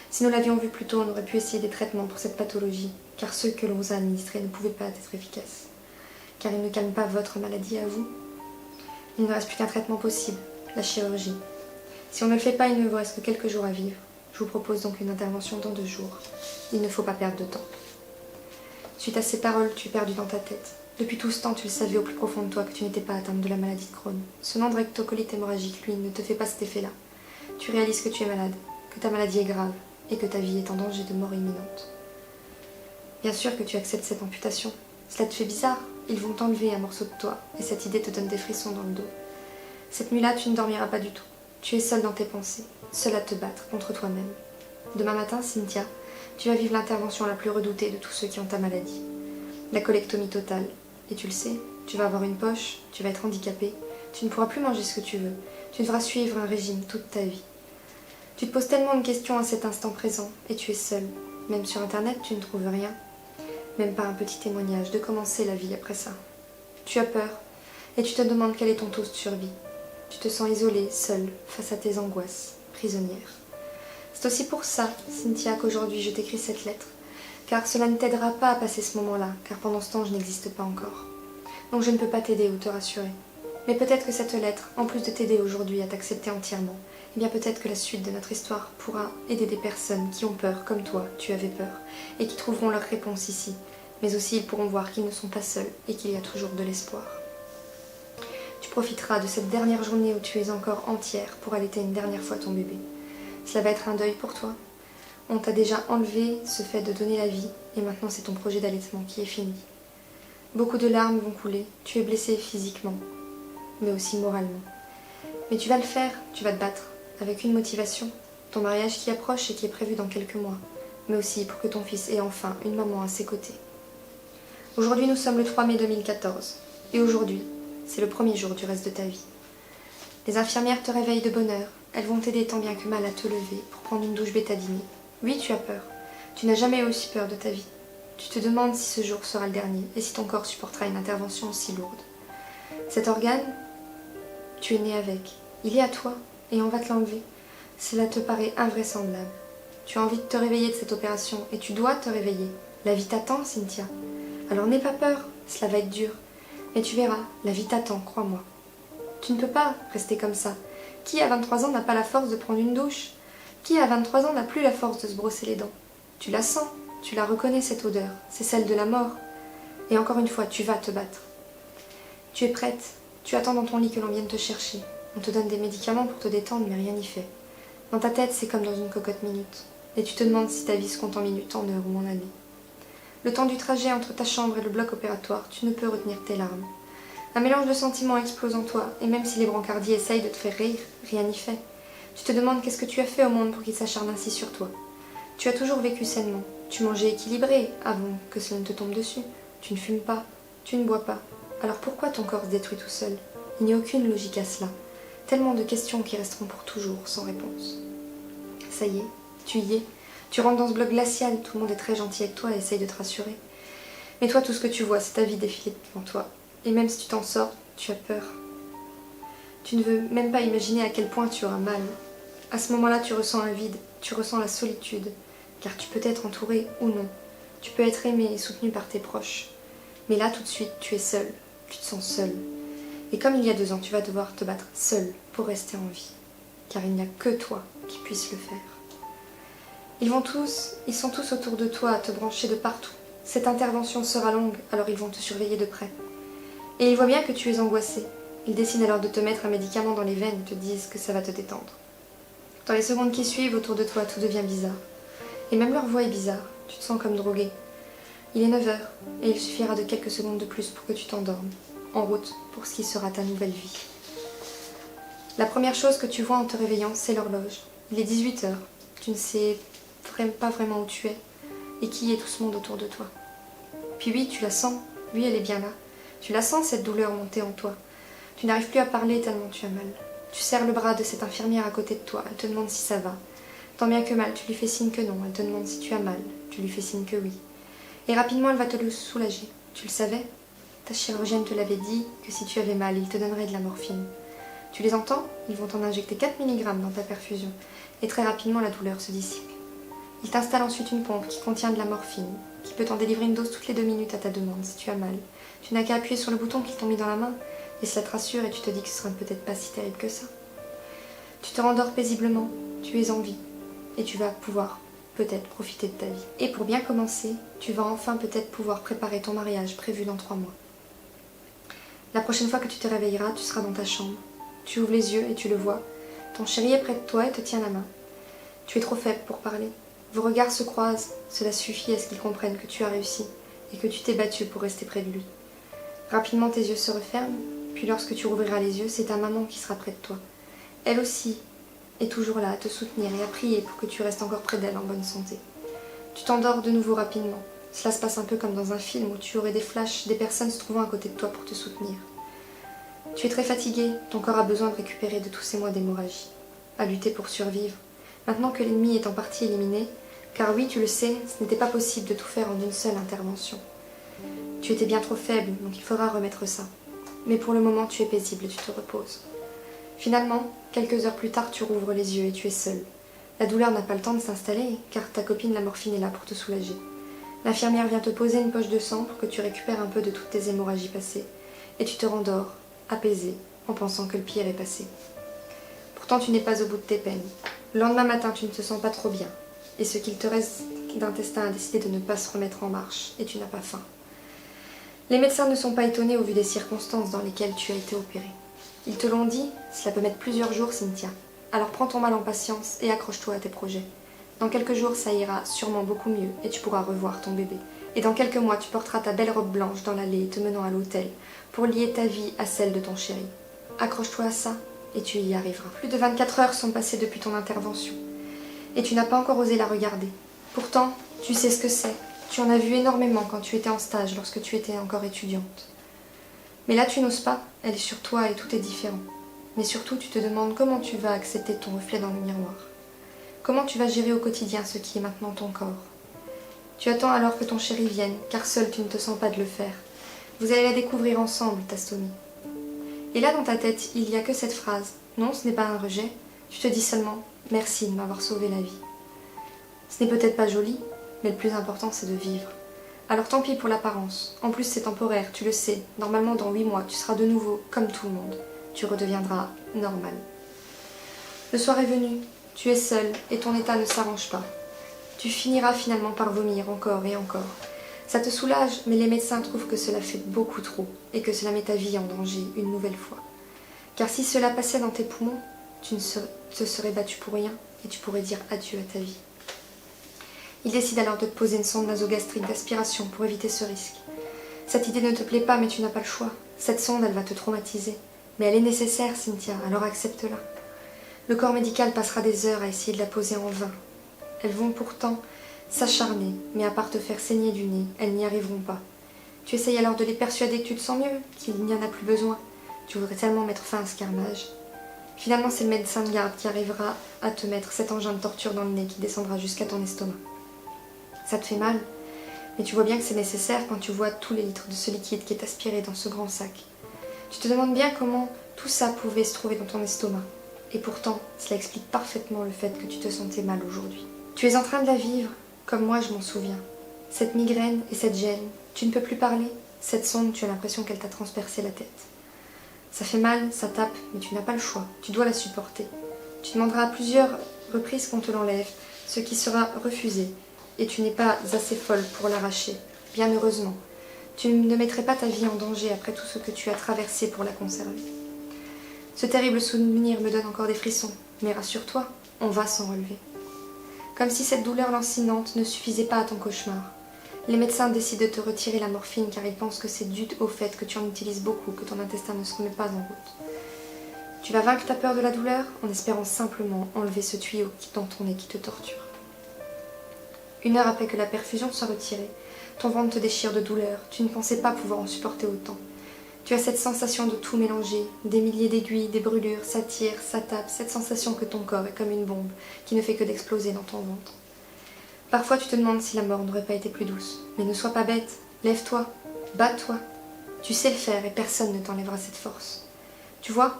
Si nous l'avions vu plus tôt, on aurait pu essayer des traitements pour cette pathologie, car ceux que l'on vous a administrés ne pouvaient pas être efficaces. Car ils ne calment pas votre maladie à vous. Il ne reste plus qu'un traitement possible, la chirurgie. Si on ne le fait pas, il ne vous reste que quelques jours à vivre. Je vous propose donc une intervention dans 2 jours. Il ne faut pas perdre de temps. Suite à ces paroles, tu es perdu dans ta tête. Depuis tout ce temps, tu le savais au plus profond de toi que tu n'étais pas atteinte de la maladie de Crohn. Ce nom de rectocolite hémorragique, lui, ne te fait pas cet effet-là. Tu réalises que tu es malade, que ta maladie est grave et que ta vie est en danger de mort imminente. Bien sûr que tu acceptes cette amputation. Cela te fait bizarre. Ils vont t'enlever un morceau de toi et cette idée te donne des frissons dans le dos. Cette nuit-là, tu ne dormiras pas du tout. Tu es seule dans tes pensées, seule à te battre contre toi-même. Demain matin, Cynthia, tu vas vivre l'intervention la plus redoutée de tous ceux qui ont ta maladie. La colectomie totale. Et tu le sais, tu vas avoir une poche, tu vas être handicapée, tu ne pourras plus manger ce que tu veux, tu devras suivre un régime toute ta vie. Tu te poses tellement de questions à cet instant présent et tu es seule. Même sur internet, tu ne trouves rien. Même pas un petit témoignage de comment c'est la vie après ça. Tu as peur et tu te demandes quel est ton taux de survie. Tu te sens isolée, seule, face à tes angoisses, prisonnière. C'est aussi pour ça, Cynthia, qu'aujourd'hui je t'écris cette lettre. Car cela ne t'aidera pas à passer ce moment-là, car pendant ce temps je n'existe pas encore. Donc je ne peux pas t'aider ou te rassurer. Mais peut-être que cette lettre, en plus de t'aider aujourd'hui à t'accepter entièrement, eh bien peut-être que la suite de notre histoire pourra aider des personnes qui ont peur, comme toi, tu avais peur, et qui trouveront leur réponse ici. Mais aussi ils pourront voir qu'ils ne sont pas seuls et qu'il y a toujours de l'espoir. Tu profiteras de cette dernière journée où tu es encore entière pour allaiter une dernière fois ton bébé. Cela va être un deuil pour toi. On t'a déjà enlevé ce fait de donner la vie et maintenant c'est ton projet d'allaitement qui est fini. Beaucoup de larmes vont couler, tu es blessée physiquement, mais aussi moralement. Mais tu vas le faire, tu vas te battre, avec une motivation, ton mariage qui approche et qui est prévu dans quelques mois, mais aussi pour que ton fils ait enfin une maman à ses côtés. Aujourd'hui nous sommes le 3 mai 2014, et aujourd'hui, c'est le premier jour du reste de ta vie. Les infirmières te réveillent de bonne heure, elles vont t'aider tant bien que mal à te lever pour prendre une douche bétadinée. Oui, tu as peur, tu n'as jamais eu aussi peur de ta vie. Tu te demandes si ce jour sera le dernier, et si ton corps supportera une intervention aussi lourde. Cet organe, tu es né avec, il est à toi, et on va te l'enlever. Cela te paraît invraisemblable. Tu as envie de te réveiller de cette opération, et tu dois te réveiller. La vie t'attend, Cynthia. Alors n'aie pas peur, cela va être dur. Mais tu verras, la vie t'attend, crois-moi. Tu ne peux pas rester comme ça. Qui à 23 ans n'a pas la force de prendre une douche? Qui à 23 ans n'a plus la force de se brosser les dents? Tu la sens, tu la reconnais cette odeur, c'est celle de la mort. Et encore une fois, tu vas te battre. Tu es prête, tu attends dans ton lit que l'on vienne te chercher. On te donne des médicaments pour te détendre, mais rien n'y fait. Dans ta tête, c'est comme dans une cocotte minute. Et tu te demandes si ta vie se compte en minutes, en heures ou en années. Le temps du trajet entre ta chambre et le bloc opératoire, tu ne peux retenir tes larmes. Un mélange de sentiments explose en toi, et même si les brancardiers essayent de te faire rire, rien n'y fait. Tu te demandes qu'est-ce que tu as fait au monde pour qu'il s'acharne ainsi sur toi. Tu as toujours vécu sainement, tu mangeais équilibré avant que cela ne te tombe dessus. Tu ne fumes pas, tu ne bois pas. Alors pourquoi ton corps se détruit tout seul? Il n'y a aucune logique à cela. Tellement de questions qui resteront pour toujours sans réponse. Ça y est, tu y es. Tu rentres dans ce bloc glacial, tout le monde est très gentil avec toi et essaye de te rassurer. Mais toi, tout ce que tu vois, c'est ta vie défiler devant toi. Et même si tu t'en sors, tu as peur. Tu ne veux même pas imaginer à quel point tu auras mal. À ce moment-là, tu ressens un vide, tu ressens la solitude, car tu peux être entouré ou non. Tu peux être aimé et soutenu par tes proches. Mais là, tout de suite, tu es seul, tu te sens seul. Et comme il y a 2 ans, tu vas devoir te battre seul pour rester en vie. Car il n'y a que toi qui puisse le faire. Ils sont tous autour de toi à te brancher de partout. Cette intervention sera longue, alors ils vont te surveiller de près. Et ils voient bien que tu es angoissée. Ils décident alors de te mettre un médicament dans les veines et te disent que ça va te détendre. Dans les secondes qui suivent, autour de toi, tout devient bizarre. Et même leur voix est bizarre. Tu te sens comme drogué. Il est 9 heures, et il suffira de quelques secondes de plus pour que tu t'endormes, en route pour ce qui sera ta nouvelle vie. La première chose que tu vois en te réveillant, c'est l'horloge. Il est 18 heures. Tu ne sais pas vraiment où tu es, et qui est tout ce monde autour de toi. Puis oui, tu la sens. Oui, elle est bien là. Tu la sens, cette douleur monter en toi. Tu n'arrives plus à parler tellement tu as mal. Tu serres le bras de cette infirmière à côté de toi. Elle te demande si ça va. Tant bien que mal, tu lui fais signe que non. Elle te demande si tu as mal. Tu lui fais signe que oui. Et rapidement, elle va te le soulager. Tu le savais? Ta chirurgienne te l'avait dit que si tu avais mal, il te donnerait de la morphine. Tu les entends? Ils vont t'en injecter 4 mg dans ta perfusion. Et très rapidement, la douleur se dissipe. Ils t'installent ensuite une pompe qui contient de la morphine, qui peut t'en délivrer une dose toutes les 2 minutes à ta demande si tu as mal. Tu n'as qu'à appuyer sur le bouton qu'ils t'ont mis dans la main, et cela te rassure et tu te dis que ce sera peut-être pas si terrible que ça. Tu te rendors paisiblement, tu es en vie, et tu vas pouvoir peut-être profiter de ta vie. Et pour bien commencer, tu vas enfin peut-être pouvoir préparer ton mariage prévu dans 3 mois. La prochaine fois que tu te réveilleras, tu seras dans ta chambre. Tu ouvres les yeux et tu le vois. Ton chéri est près de toi et te tient la main. Tu es trop faible pour parler. Vos regards se croisent, cela suffit à ce qu'il comprenne que tu as réussi et que tu t'es battu pour rester près de lui. Rapidement tes yeux se referment, puis lorsque tu rouvriras les yeux, c'est ta maman qui sera près de toi. Elle aussi est toujours là à te soutenir et à prier pour que tu restes encore près d'elle en bonne santé. Tu t'endors de nouveau rapidement. Cela se passe un peu comme dans un film où tu aurais des flashs, des personnes se trouvant à côté de toi pour te soutenir. Tu es très fatigué, ton corps a besoin de récupérer de tous ces mois d'hémorragie, à lutter pour survivre. Maintenant que l'ennemi est en partie éliminé, car oui, tu le sais, ce n'était pas possible de tout faire en une seule intervention. Tu étais bien trop faible, donc il faudra remettre ça. Mais pour le moment, tu es paisible, tu te reposes. Finalement, quelques heures plus tard, tu rouvres les yeux et tu es seul. La douleur n'a pas le temps de s'installer, car ta copine la morphine est là pour te soulager. L'infirmière vient te poser une poche de sang pour que tu récupères un peu de toutes tes hémorragies passées, et tu te rendors, apaisé, en pensant que le pire est passé. Pourtant, tu n'es pas au bout de tes peines. Le lendemain matin, tu ne te sens pas trop bien, et ce qu'il te reste d'intestin a décidé de ne pas se remettre en marche, et tu n'as pas faim. Les médecins ne sont pas étonnés au vu des circonstances dans lesquelles tu as été opéré. Ils te l'ont dit, cela peut mettre plusieurs jours, Cynthia. Alors prends ton mal en patience et accroche-toi à tes projets. Dans quelques jours, ça ira sûrement beaucoup mieux, et tu pourras revoir ton bébé. Et dans quelques mois, tu porteras ta belle robe blanche dans l'allée te menant à l'hôtel, pour lier ta vie à celle de ton chéri. Accroche-toi à ça, et tu y arriveras. Plus de 24 heures sont passées depuis ton intervention, et tu n'as pas encore osé la regarder. Pourtant, tu sais ce que c'est. Tu en as vu énormément quand tu étais en stage, lorsque tu étais encore étudiante. Mais là, tu n'oses pas, elle est sur toi et tout est différent. Mais surtout, tu te demandes comment tu vas accepter ton reflet dans le miroir. Comment tu vas gérer au quotidien ce qui est maintenant ton corps. Tu attends alors que ton chéri vienne, car seul tu ne te sens pas de le faire. Vous allez la découvrir ensemble, ta Somi. Et là, dans ta tête, il n'y a que cette phrase. Non, ce n'est pas un rejet. Tu te dis seulement « Merci de m'avoir sauvé la vie ». Ce n'est peut-être pas joli, mais le plus important, c'est de vivre. Alors tant pis pour l'apparence. En plus, c'est temporaire, tu le sais. Normalement, dans 8 mois, tu seras de nouveau comme tout le monde. Tu redeviendras normal. Le soir est venu. Tu es seul et ton état ne s'arrange pas. Tu finiras finalement par vomir encore et encore. Ça te soulage, mais les médecins trouvent que cela fait beaucoup trop et que cela met ta vie en danger une nouvelle fois. Car si cela passait dans tes poumons, tu ne te serais battu pour rien et tu pourrais dire adieu à ta vie. Il décide alors de te poser une sonde nasogastrique d'aspiration pour éviter ce risque. Cette idée ne te plaît pas, mais tu n'as pas le choix. Cette sonde, elle va te traumatiser. Mais elle est nécessaire, Cynthia, alors accepte-la. Le corps médical passera des heures à essayer de la poser en vain. Elles vont pourtant s'acharner, mais à part te faire saigner du nez, elles n'y arriveront pas. Tu essayes alors de les persuader que tu te sens mieux, qu'il n'y en a plus besoin. Tu voudrais tellement mettre fin à ce carnage. Finalement, c'est le médecin de garde qui arrivera à te mettre cet engin de torture dans le nez qui descendra jusqu'à ton estomac. Ça te fait mal, mais tu vois bien que c'est nécessaire quand tu vois tous les litres de ce liquide qui est aspiré dans ce grand sac. Tu te demandes bien comment tout ça pouvait se trouver dans ton estomac. Et pourtant, cela explique parfaitement le fait que tu te sentais mal aujourd'hui. Tu es en train de la vivre, comme moi je m'en souviens. Cette migraine et cette gêne, tu ne peux plus parler. Cette sonde, tu as l'impression qu'elle t'a transpercé la tête. Ça fait mal, ça tape, mais tu n'as pas le choix. Tu dois la supporter. Tu demanderas à plusieurs reprises qu'on te l'enlève, ce qui sera refusé. Et tu n'es pas assez folle pour l'arracher. bien heureusement. Tu ne mettrais pas ta vie en danger après tout ce que tu as traversé pour la conserver. Ce terrible souvenir me donne encore des frissons, mais rassure-toi, on va s'en relever. Comme si cette douleur lancinante ne suffisait pas à ton cauchemar. Les médecins décident de te retirer la morphine car ils pensent que c'est dû au fait que tu en utilises beaucoup, que ton intestin ne se remet pas en route. Tu vas vaincre ta peur de la douleur en espérant simplement enlever ce tuyau dans ton nez qui te torture. 1 heure après que la perfusion soit retirée, ton ventre te déchire de douleur, tu ne pensais pas pouvoir en supporter autant. Tu as cette sensation de tout mélanger, des milliers d'aiguilles, des brûlures, ça tire, ça tape, cette sensation que ton corps est comme une bombe qui ne fait que d'exploser dans ton ventre. Parfois tu te demandes si la mort n'aurait pas été plus douce. Mais ne sois pas bête, lève-toi, bats-toi. Tu sais le faire et personne ne t'enlèvera cette force. Tu vois,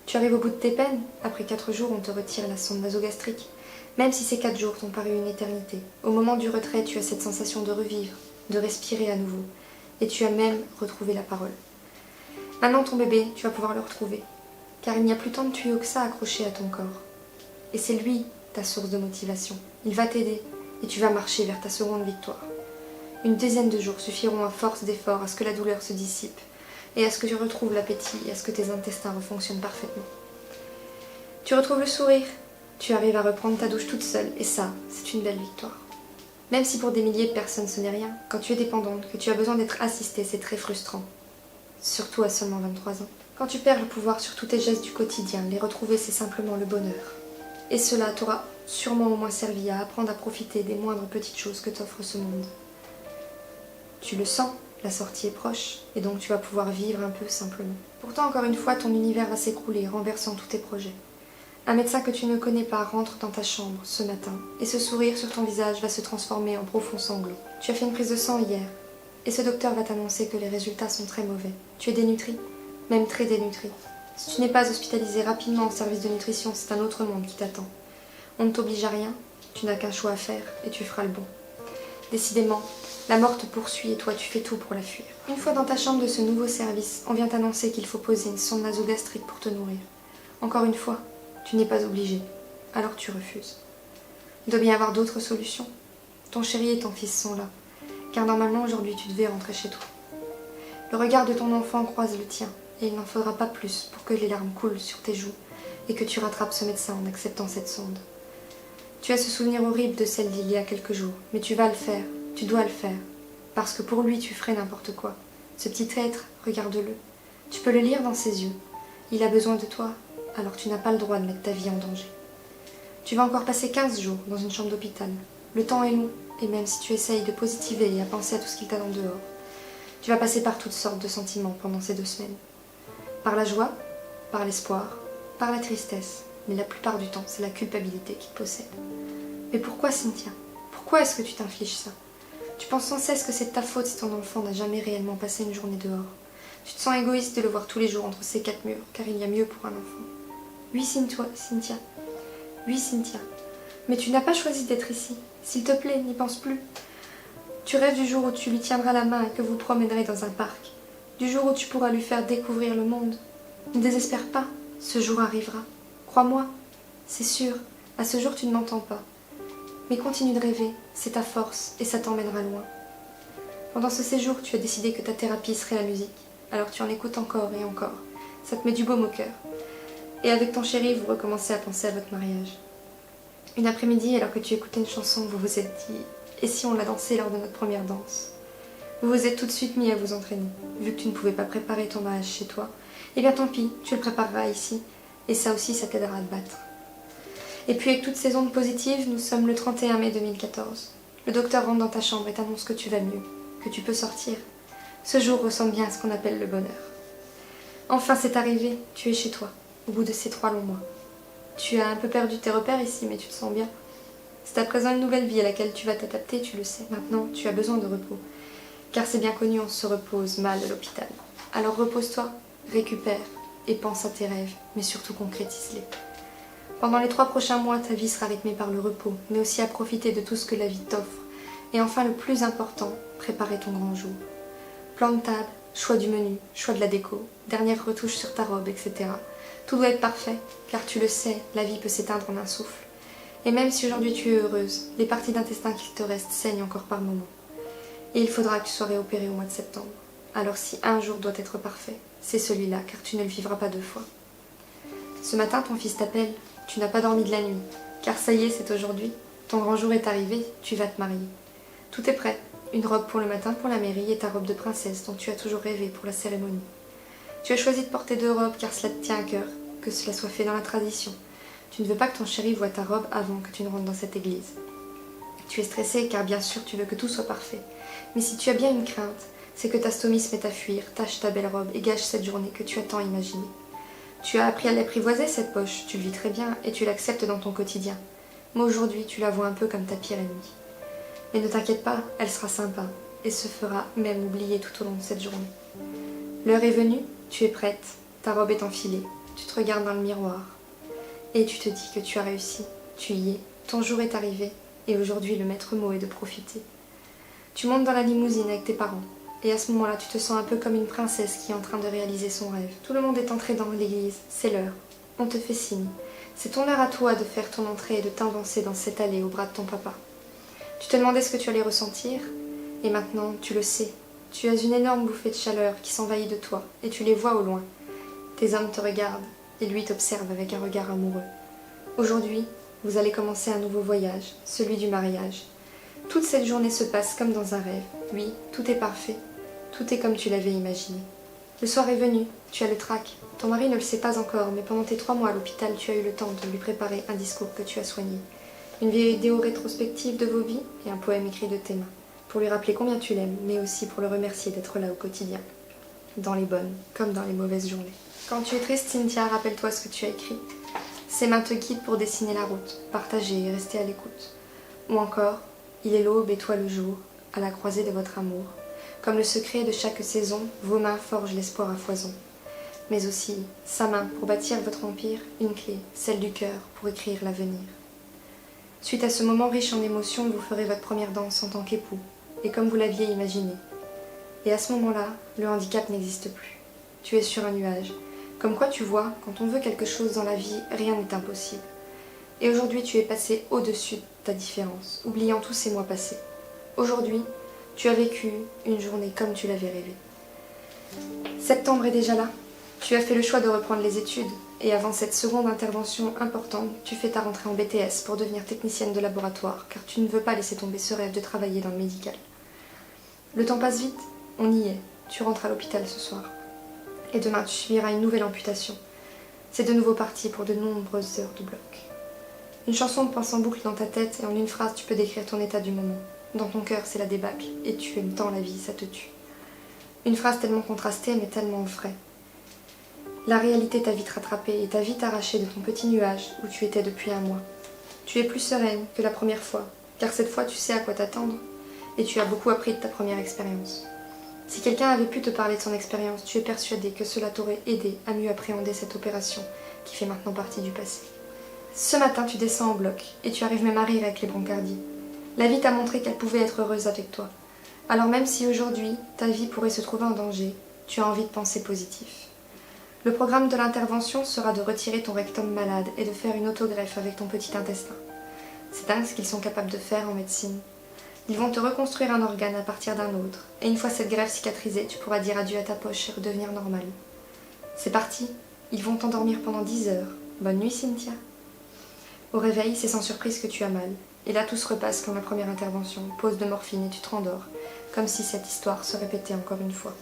tu arrives au bout de tes peines, après 4 jours on te retire la sonde nasogastrique. Même si ces 4 jours t'ont paru une éternité, au moment du retrait tu as cette sensation de revivre, de respirer à nouveau. Et tu as même retrouvé la parole. Maintenant ton bébé, tu vas pouvoir le retrouver, car il n'y a plus tant de tuyaux que ça accrochés à ton corps. Et c'est lui ta source de motivation. Il va t'aider et tu vas marcher vers ta seconde victoire. 1 dizaine de jours suffiront à force d'efforts à ce que la douleur se dissipe et à ce que tu retrouves l'appétit et à ce que tes intestins refonctionnent parfaitement. Tu retrouves le sourire, tu arrives à reprendre ta douche toute seule et ça, c'est une belle victoire. Même si pour des milliers de personnes ce n'est rien, quand tu es dépendante, que tu as besoin d'être assistée, c'est très frustrant. Surtout à seulement 23 ans. Quand tu perds le pouvoir sur tous tes gestes du quotidien, les retrouver c'est simplement le bonheur. Et cela t'aura sûrement au moins servi à apprendre à profiter des moindres petites choses que t'offre ce monde. Tu le sens, la sortie est proche, et donc tu vas pouvoir vivre un peu simplement. Pourtant, encore une fois, ton univers va s'écrouler, renversant tous tes projets. Un médecin que tu ne connais pas rentre dans ta chambre ce matin, et ce sourire sur ton visage va se transformer en profond sanglot. Tu as fait une prise de sang hier, et ce docteur va t'annoncer que les résultats sont très mauvais. Tu es dénutri, même très dénutri. Si tu n'es pas hospitalisé rapidement au service de nutrition, c'est un autre monde qui t'attend. On ne t'oblige à rien, tu n'as qu'un choix à faire, et tu feras le bon. Décidément, la mort te poursuit et toi tu fais tout pour la fuir. Une fois dans ta chambre de ce nouveau service, on vient t'annoncer qu'il faut poser une sonde nasogastrique pour te nourrir. Encore une fois, tu n'es pas obligé, alors tu refuses. Il doit bien y avoir d'autres solutions. Ton chéri et ton fils sont là, car normalement aujourd'hui tu devais rentrer chez toi. Le regard de ton enfant croise le tien, et il n'en faudra pas plus pour que les larmes coulent sur tes joues et que tu rattrapes ce médecin en acceptant cette sonde. Tu as ce souvenir horrible de celle d'il y a quelques jours, mais tu vas le faire, tu dois le faire, parce que pour lui tu ferais n'importe quoi. Ce petit être, regarde-le. Tu peux le lire dans ses yeux. Il a besoin de toi, alors tu n'as pas le droit de mettre ta vie en danger. Tu vas encore passer 15 jours dans une chambre d'hôpital. Le temps est long, et même si tu essayes de positiver et à penser à tout ce qu'il t'attend dehors, tu vas passer par toutes sortes de sentiments pendant ces 2 semaines. Par la joie, par l'espoir, par la tristesse, mais la plupart du temps, c'est la culpabilité qui te possède. Mais pourquoi, Cynthia? Pourquoi est-ce que tu t'infliges ça? Tu penses sans cesse que c'est de ta faute si ton enfant n'a jamais réellement passé une journée dehors. Tu te sens égoïste de le voir tous les jours entre ces 4 murs, car il y a mieux pour un enfant. Oui, Cynthia. Oui, Cynthia. Mais tu n'as pas choisi d'être ici. S'il te plaît, n'y pense plus. Tu rêves du jour où tu lui tiendras la main et que vous promènerez dans un parc. Du jour où tu pourras lui faire découvrir le monde. Ne désespère pas, ce jour arrivera. Crois-moi, c'est sûr, à ce jour tu ne m'entends pas. Mais continue de rêver, c'est ta force et ça t'emmènera loin. Pendant ce séjour, tu as décidé que ta thérapie serait la musique. Alors tu en écoutes encore et encore. Ça te met du baume au cœur. Et avec ton chéri, vous recommencez à penser à votre mariage. Une après-midi, alors que tu écoutais une chanson, vous vous êtes dit « Et si on la dansait lors de notre première danse ?» Vous vous êtes tout de suite mis à vous entraîner. Vu que tu ne pouvais pas préparer ton mariage chez toi, eh bien tant pis, tu le prépareras ici. Et ça aussi, ça t'aidera à te battre. Et puis avec toutes ces ondes positives, nous sommes le 31 mai 2014. Le docteur rentre dans ta chambre et t'annonce que tu vas mieux, que tu peux sortir. Ce jour ressemble bien à ce qu'on appelle le bonheur. Enfin, c'est arrivé, tu es chez toi, au bout de ces 3 longs mois. Tu as un peu perdu tes repères ici, mais tu te sens bien. C'est à présent une nouvelle vie à laquelle tu vas t'adapter, tu le sais. Maintenant, tu as besoin de repos. Car c'est bien connu, on se repose mal à l'hôpital. Alors repose-toi, récupère et pense à tes rêves, mais surtout concrétise-les. Pendant les 3 prochains mois, ta vie sera rythmée par le repos, mais aussi à profiter de tout ce que la vie t'offre. Et enfin, le plus important, préparer ton grand jour. Plan de table, choix du menu, choix de la déco, dernière retouche sur ta robe, etc. Tout doit être parfait, car tu le sais, la vie peut s'éteindre en un souffle. Et même si aujourd'hui tu es heureuse, les parties d'intestin qu'il te reste saignent encore par moments. Et il faudra que tu sois réopérée au mois de septembre. Alors si un jour doit être parfait, c'est celui-là, car tu ne le vivras pas deux fois. Ce matin, ton fils t'appelle. Tu n'as pas dormi de la nuit, car ça y est, c'est aujourd'hui. Ton grand jour est arrivé, tu vas te marier. Tout est prêt. Une robe pour le matin pour la mairie et ta robe de princesse dont tu as toujours rêvé pour la cérémonie. Tu as choisi de porter deux robes car cela te tient à cœur, que cela soit fait dans la tradition. Tu ne veux pas que ton chéri voie ta robe avant que tu ne rentres dans cette église. Tu es stressée car bien sûr tu veux que tout soit parfait. Mais si tu as bien une crainte, c'est que ta stomie se mette à fuir, tâche ta belle robe et gâche cette journée que tu as tant imaginée. Tu as appris à l'apprivoiser cette poche, tu le vis très bien et tu l'acceptes dans ton quotidien. Mais aujourd'hui tu la vois un peu comme ta pire ennemie. Mais ne t'inquiète pas, elle sera sympa et se fera même oublier tout au long de cette journée. L'heure est venue, tu es prête, ta robe est enfilée, tu te regardes dans le miroir et tu te dis que tu as réussi, tu y es, ton jour est arrivé et aujourd'hui le maître mot est de profiter. Tu montes dans la limousine avec tes parents et à ce moment-là tu te sens un peu comme une princesse qui est en train de réaliser son rêve. Tout le monde est entré dans l'église, c'est l'heure, on te fait signe. C'est ton heure à toi de faire ton entrée et de t'avancer dans cette allée au bras de ton papa. Tu te demandais ce que tu allais ressentir, et maintenant tu le sais. Tu as une énorme bouffée de chaleur qui s'envahit de toi, et tu les vois au loin. Tes hommes te regardent, et lui t'observe avec un regard amoureux. Aujourd'hui, vous allez commencer un nouveau voyage, celui du mariage. Toute cette journée se passe comme dans un rêve. Oui, tout est parfait, tout est comme tu l'avais imaginé. Le soir est venu, tu as le trac. Ton mari ne le sait pas encore, mais pendant tes 3 mois à l'hôpital, tu as eu le temps de lui préparer un discours que tu as soigné. Une vidéo rétrospective de vos vies et un poème écrit de tes mains, pour lui rappeler combien tu l'aimes, mais aussi pour le remercier d'être là au quotidien, dans les bonnes comme dans les mauvaises journées. Quand tu es triste, Cynthia, rappelle-toi ce que tu as écrit. Ses mains te guident pour dessiner la route, partager et rester à l'écoute. Ou encore, il est l'aube et toi le jour, à la croisée de votre amour. Comme le secret de chaque saison, vos mains forgent l'espoir à foison. Mais aussi, sa main pour bâtir votre empire, une clé, celle du cœur, pour écrire l'avenir. Suite à ce moment riche en émotions, vous ferez votre première danse en tant qu'époux, et comme vous l'aviez imaginé. Et à ce moment-là, le handicap n'existe plus. Tu es sur un nuage. Comme quoi tu vois, quand on veut quelque chose dans la vie, rien n'est impossible. Et aujourd'hui, tu es passé au-dessus de ta différence, oubliant tous ces mois passés. Aujourd'hui, tu as vécu une journée comme tu l'avais rêvé. Septembre est déjà là. Tu as fait le choix de reprendre les études. Et avant cette seconde intervention importante, tu fais ta rentrée en BTS pour devenir technicienne de laboratoire, car tu ne veux pas laisser tomber ce rêve de travailler dans le médical. Le temps passe vite, on y est, tu rentres à l'hôpital ce soir. Et demain, tu subiras une nouvelle amputation. C'est de nouveau parti pour de nombreuses heures de bloc. Une chanson passe en boucle dans ta tête et en une phrase, tu peux décrire ton état du moment. Dans ton cœur, c'est la débâcle, et tu aimes tant la vie, ça te tue. Une phrase tellement contrastée, mais tellement vraie. La réalité t'a vite rattrapé et t'a vite arraché de ton petit nuage où tu étais depuis un mois. Tu es plus sereine que la première fois, car cette fois tu sais à quoi t'attendre et tu as beaucoup appris de ta première expérience. Si quelqu'un avait pu te parler de son expérience, tu es persuadée que cela t'aurait aidé à mieux appréhender cette opération qui fait maintenant partie du passé. Ce matin, tu descends en bloc et tu arrives même à rire avec les brancardiers. La vie t'a montré qu'elle pouvait être heureuse avec toi. Alors même si aujourd'hui, ta vie pourrait se trouver en danger, tu as envie de penser positif. Le programme de l'intervention sera de retirer ton rectum malade et de faire une autogreffe avec ton petit intestin. C'est dingue ce qu'ils sont capables de faire en médecine. Ils vont te reconstruire un organe à partir d'un autre, et une fois cette greffe cicatrisée, tu pourras dire adieu à ta poche et redevenir normal. C'est parti, ils vont t'endormir pendant 10 heures. Bonne nuit, Cynthia. Au réveil, c'est sans surprise que tu as mal, et là tout se repasse comme la première intervention, pause de morphine et tu te rendors, comme si cette histoire se répétait encore une fois.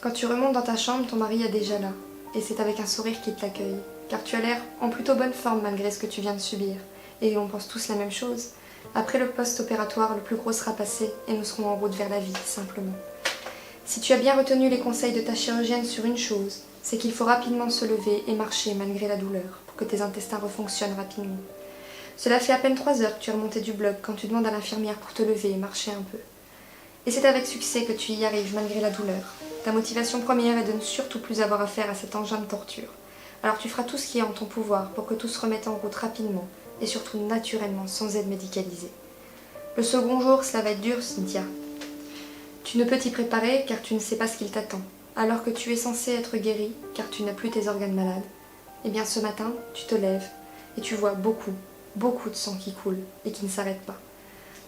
Quand tu remontes dans ta chambre, ton mari est déjà là, et c'est avec un sourire qu'il t'accueille, car tu as l'air en plutôt bonne forme malgré ce que tu viens de subir, et on pense tous la même chose. Après le post-opératoire, le plus gros sera passé, et nous serons en route vers la vie, simplement. Si tu as bien retenu les conseils de ta chirurgienne sur une chose, c'est qu'il faut rapidement se lever et marcher malgré la douleur, pour que tes intestins refonctionnent rapidement. Cela fait à peine 3 heures que tu es remonté du bloc quand tu demandes à l'infirmière pour te lever et marcher un peu. Et c'est avec succès que tu y arrives malgré la douleur. Ta motivation première est de ne surtout plus avoir affaire à cet engin de torture. Alors tu feras tout ce qui est en ton pouvoir pour que tout se remette en route rapidement et surtout naturellement sans aide médicalisée. Le second jour, cela va être dur, Cynthia. Tu ne peux t'y préparer car tu ne sais pas ce qu'il t'attend. Alors que tu es censée être guérie car tu n'as plus tes organes malades. Eh bien ce matin, tu te lèves et tu vois beaucoup de sang qui coule et qui ne s'arrête pas.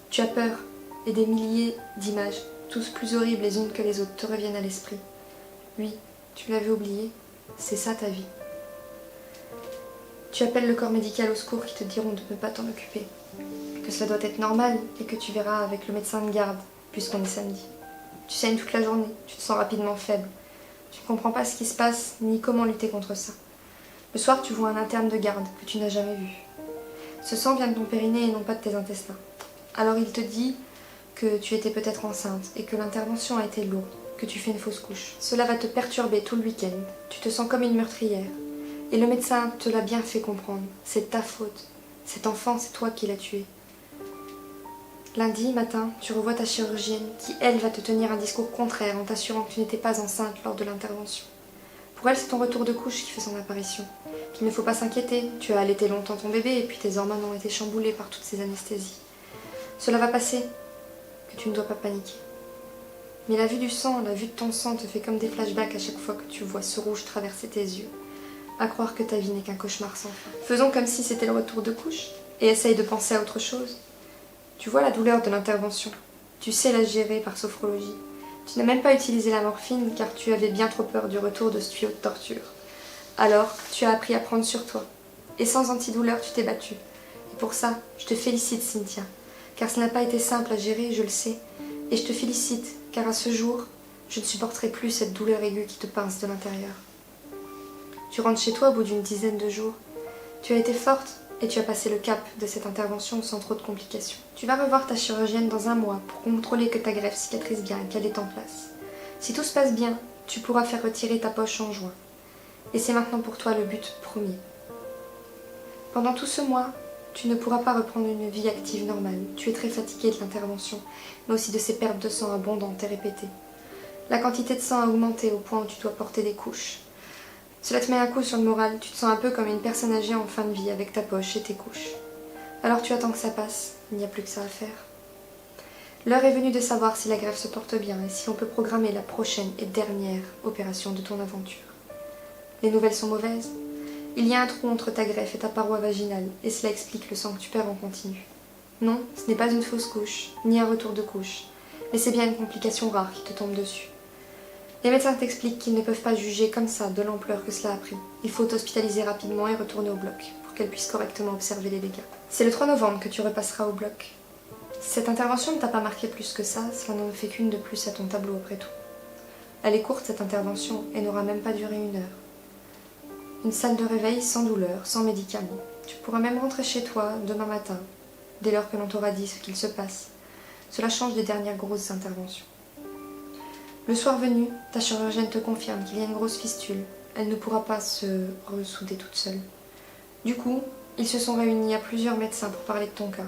Tu as peur, et des milliers d'images, tous plus horribles les unes que les autres, te reviennent à l'esprit. Oui, tu l'avais oublié, c'est ça ta vie. Tu appelles le corps médical au secours qui te diront de ne pas t'en occuper, que cela doit être normal et que tu verras avec le médecin de garde, puisqu'on est samedi. Tu saignes toute la journée, tu te sens rapidement faible. Tu ne comprends pas ce qui se passe ni comment lutter contre ça. Le soir, tu vois un interne de garde que tu n'as jamais vu. Ce sang vient de ton périnée et non pas de tes intestins. Alors il te dit que tu étais peut-être enceinte et que l'intervention a été lourde, que tu fais une fausse couche. Cela va te perturber tout le week-end. Tu te sens comme une meurtrière. Et le médecin te l'a bien fait comprendre. C'est ta faute. Cet enfant, c'est toi qui l'as tué. Lundi matin, tu revois ta chirurgienne qui, elle, va te tenir un discours contraire en t'assurant que tu n'étais pas enceinte lors de l'intervention. Pour elle, c'est ton retour de couche qui fait son apparition. Qu'il ne faut pas s'inquiéter, tu as allaité longtemps ton bébé et puis tes hormones ont été chamboulées par toutes ces anesthésies. Cela va passer, que tu ne dois pas paniquer. Mais la vue du sang, la vue de ton sang te fait comme des flashbacks à chaque fois que tu vois ce rouge traverser tes yeux. À croire que ta vie n'est qu'un cauchemar sans fin. Faisons comme si c'était le retour de couche et essaye de penser à autre chose. Tu vois la douleur de l'intervention. Tu sais la gérer par sophrologie. Tu n'as même pas utilisé la morphine car tu avais bien trop peur du retour de ce tuyau de torture. Alors, tu as appris à prendre sur toi. Et sans antidouleur, tu t'es battue. Et pour ça, je te félicite, Cynthia. Car ce n'a pas été simple à gérer, je le sais. Et je te félicite, car à ce jour, je ne supporterai plus cette douleur aiguë qui te pince de l'intérieur. Tu rentres chez toi au bout d'une dizaine de jours. Tu as été forte et tu as passé le cap de cette intervention sans trop de complications. Tu vas revoir ta chirurgienne dans un mois pour contrôler que ta greffe cicatrise bien et qu'elle est en place. Si tout se passe bien, tu pourras faire retirer ta poche en juin. Et c'est maintenant pour toi le but premier. Pendant tout ce mois, tu ne pourras pas reprendre une vie active normale. Tu es très fatigué de l'intervention, mais aussi de ces pertes de sang abondantes et répétées. La quantité de sang a augmenté au point où tu dois porter des couches. Cela te met un coup sur le moral, tu te sens un peu comme une personne âgée en fin de vie avec ta poche et tes couches. Alors tu attends que ça passe, il n'y a plus que ça à faire. L'heure est venue de savoir si la greffe se porte bien et si on peut programmer la prochaine et dernière opération de ton aventure. Les nouvelles sont mauvaises. Il y a un trou entre ta greffe et ta paroi vaginale et cela explique le sang que tu perds en continu. Non, ce n'est pas une fausse couche, ni un retour de couche, mais c'est bien une complication rare qui te tombe dessus. Les médecins t'expliquent qu'ils ne peuvent pas juger comme ça de l'ampleur que cela a pris. Il faut t'hospitaliser rapidement et retourner au bloc pour qu'elle puisse correctement observer les dégâts. C'est le 3 novembre que tu repasseras au bloc. Cette intervention ne t'a pas marqué plus que ça, cela n'en fait qu'une de plus à ton tableau après tout. Elle est courte cette intervention et n'aura même pas duré 1 heure. Une salle de réveil sans douleur, sans médicaments. Tu pourras même rentrer chez toi demain matin, dès lors que l'on t'aura dit ce qu'il se passe. Cela change des dernières grosses interventions. Le soir venu, ta chirurgienne te confirme qu'il y a une grosse fistule. Elle ne pourra pas se ressouder toute seule. Du coup, ils se sont réunis à plusieurs médecins pour parler de ton cas.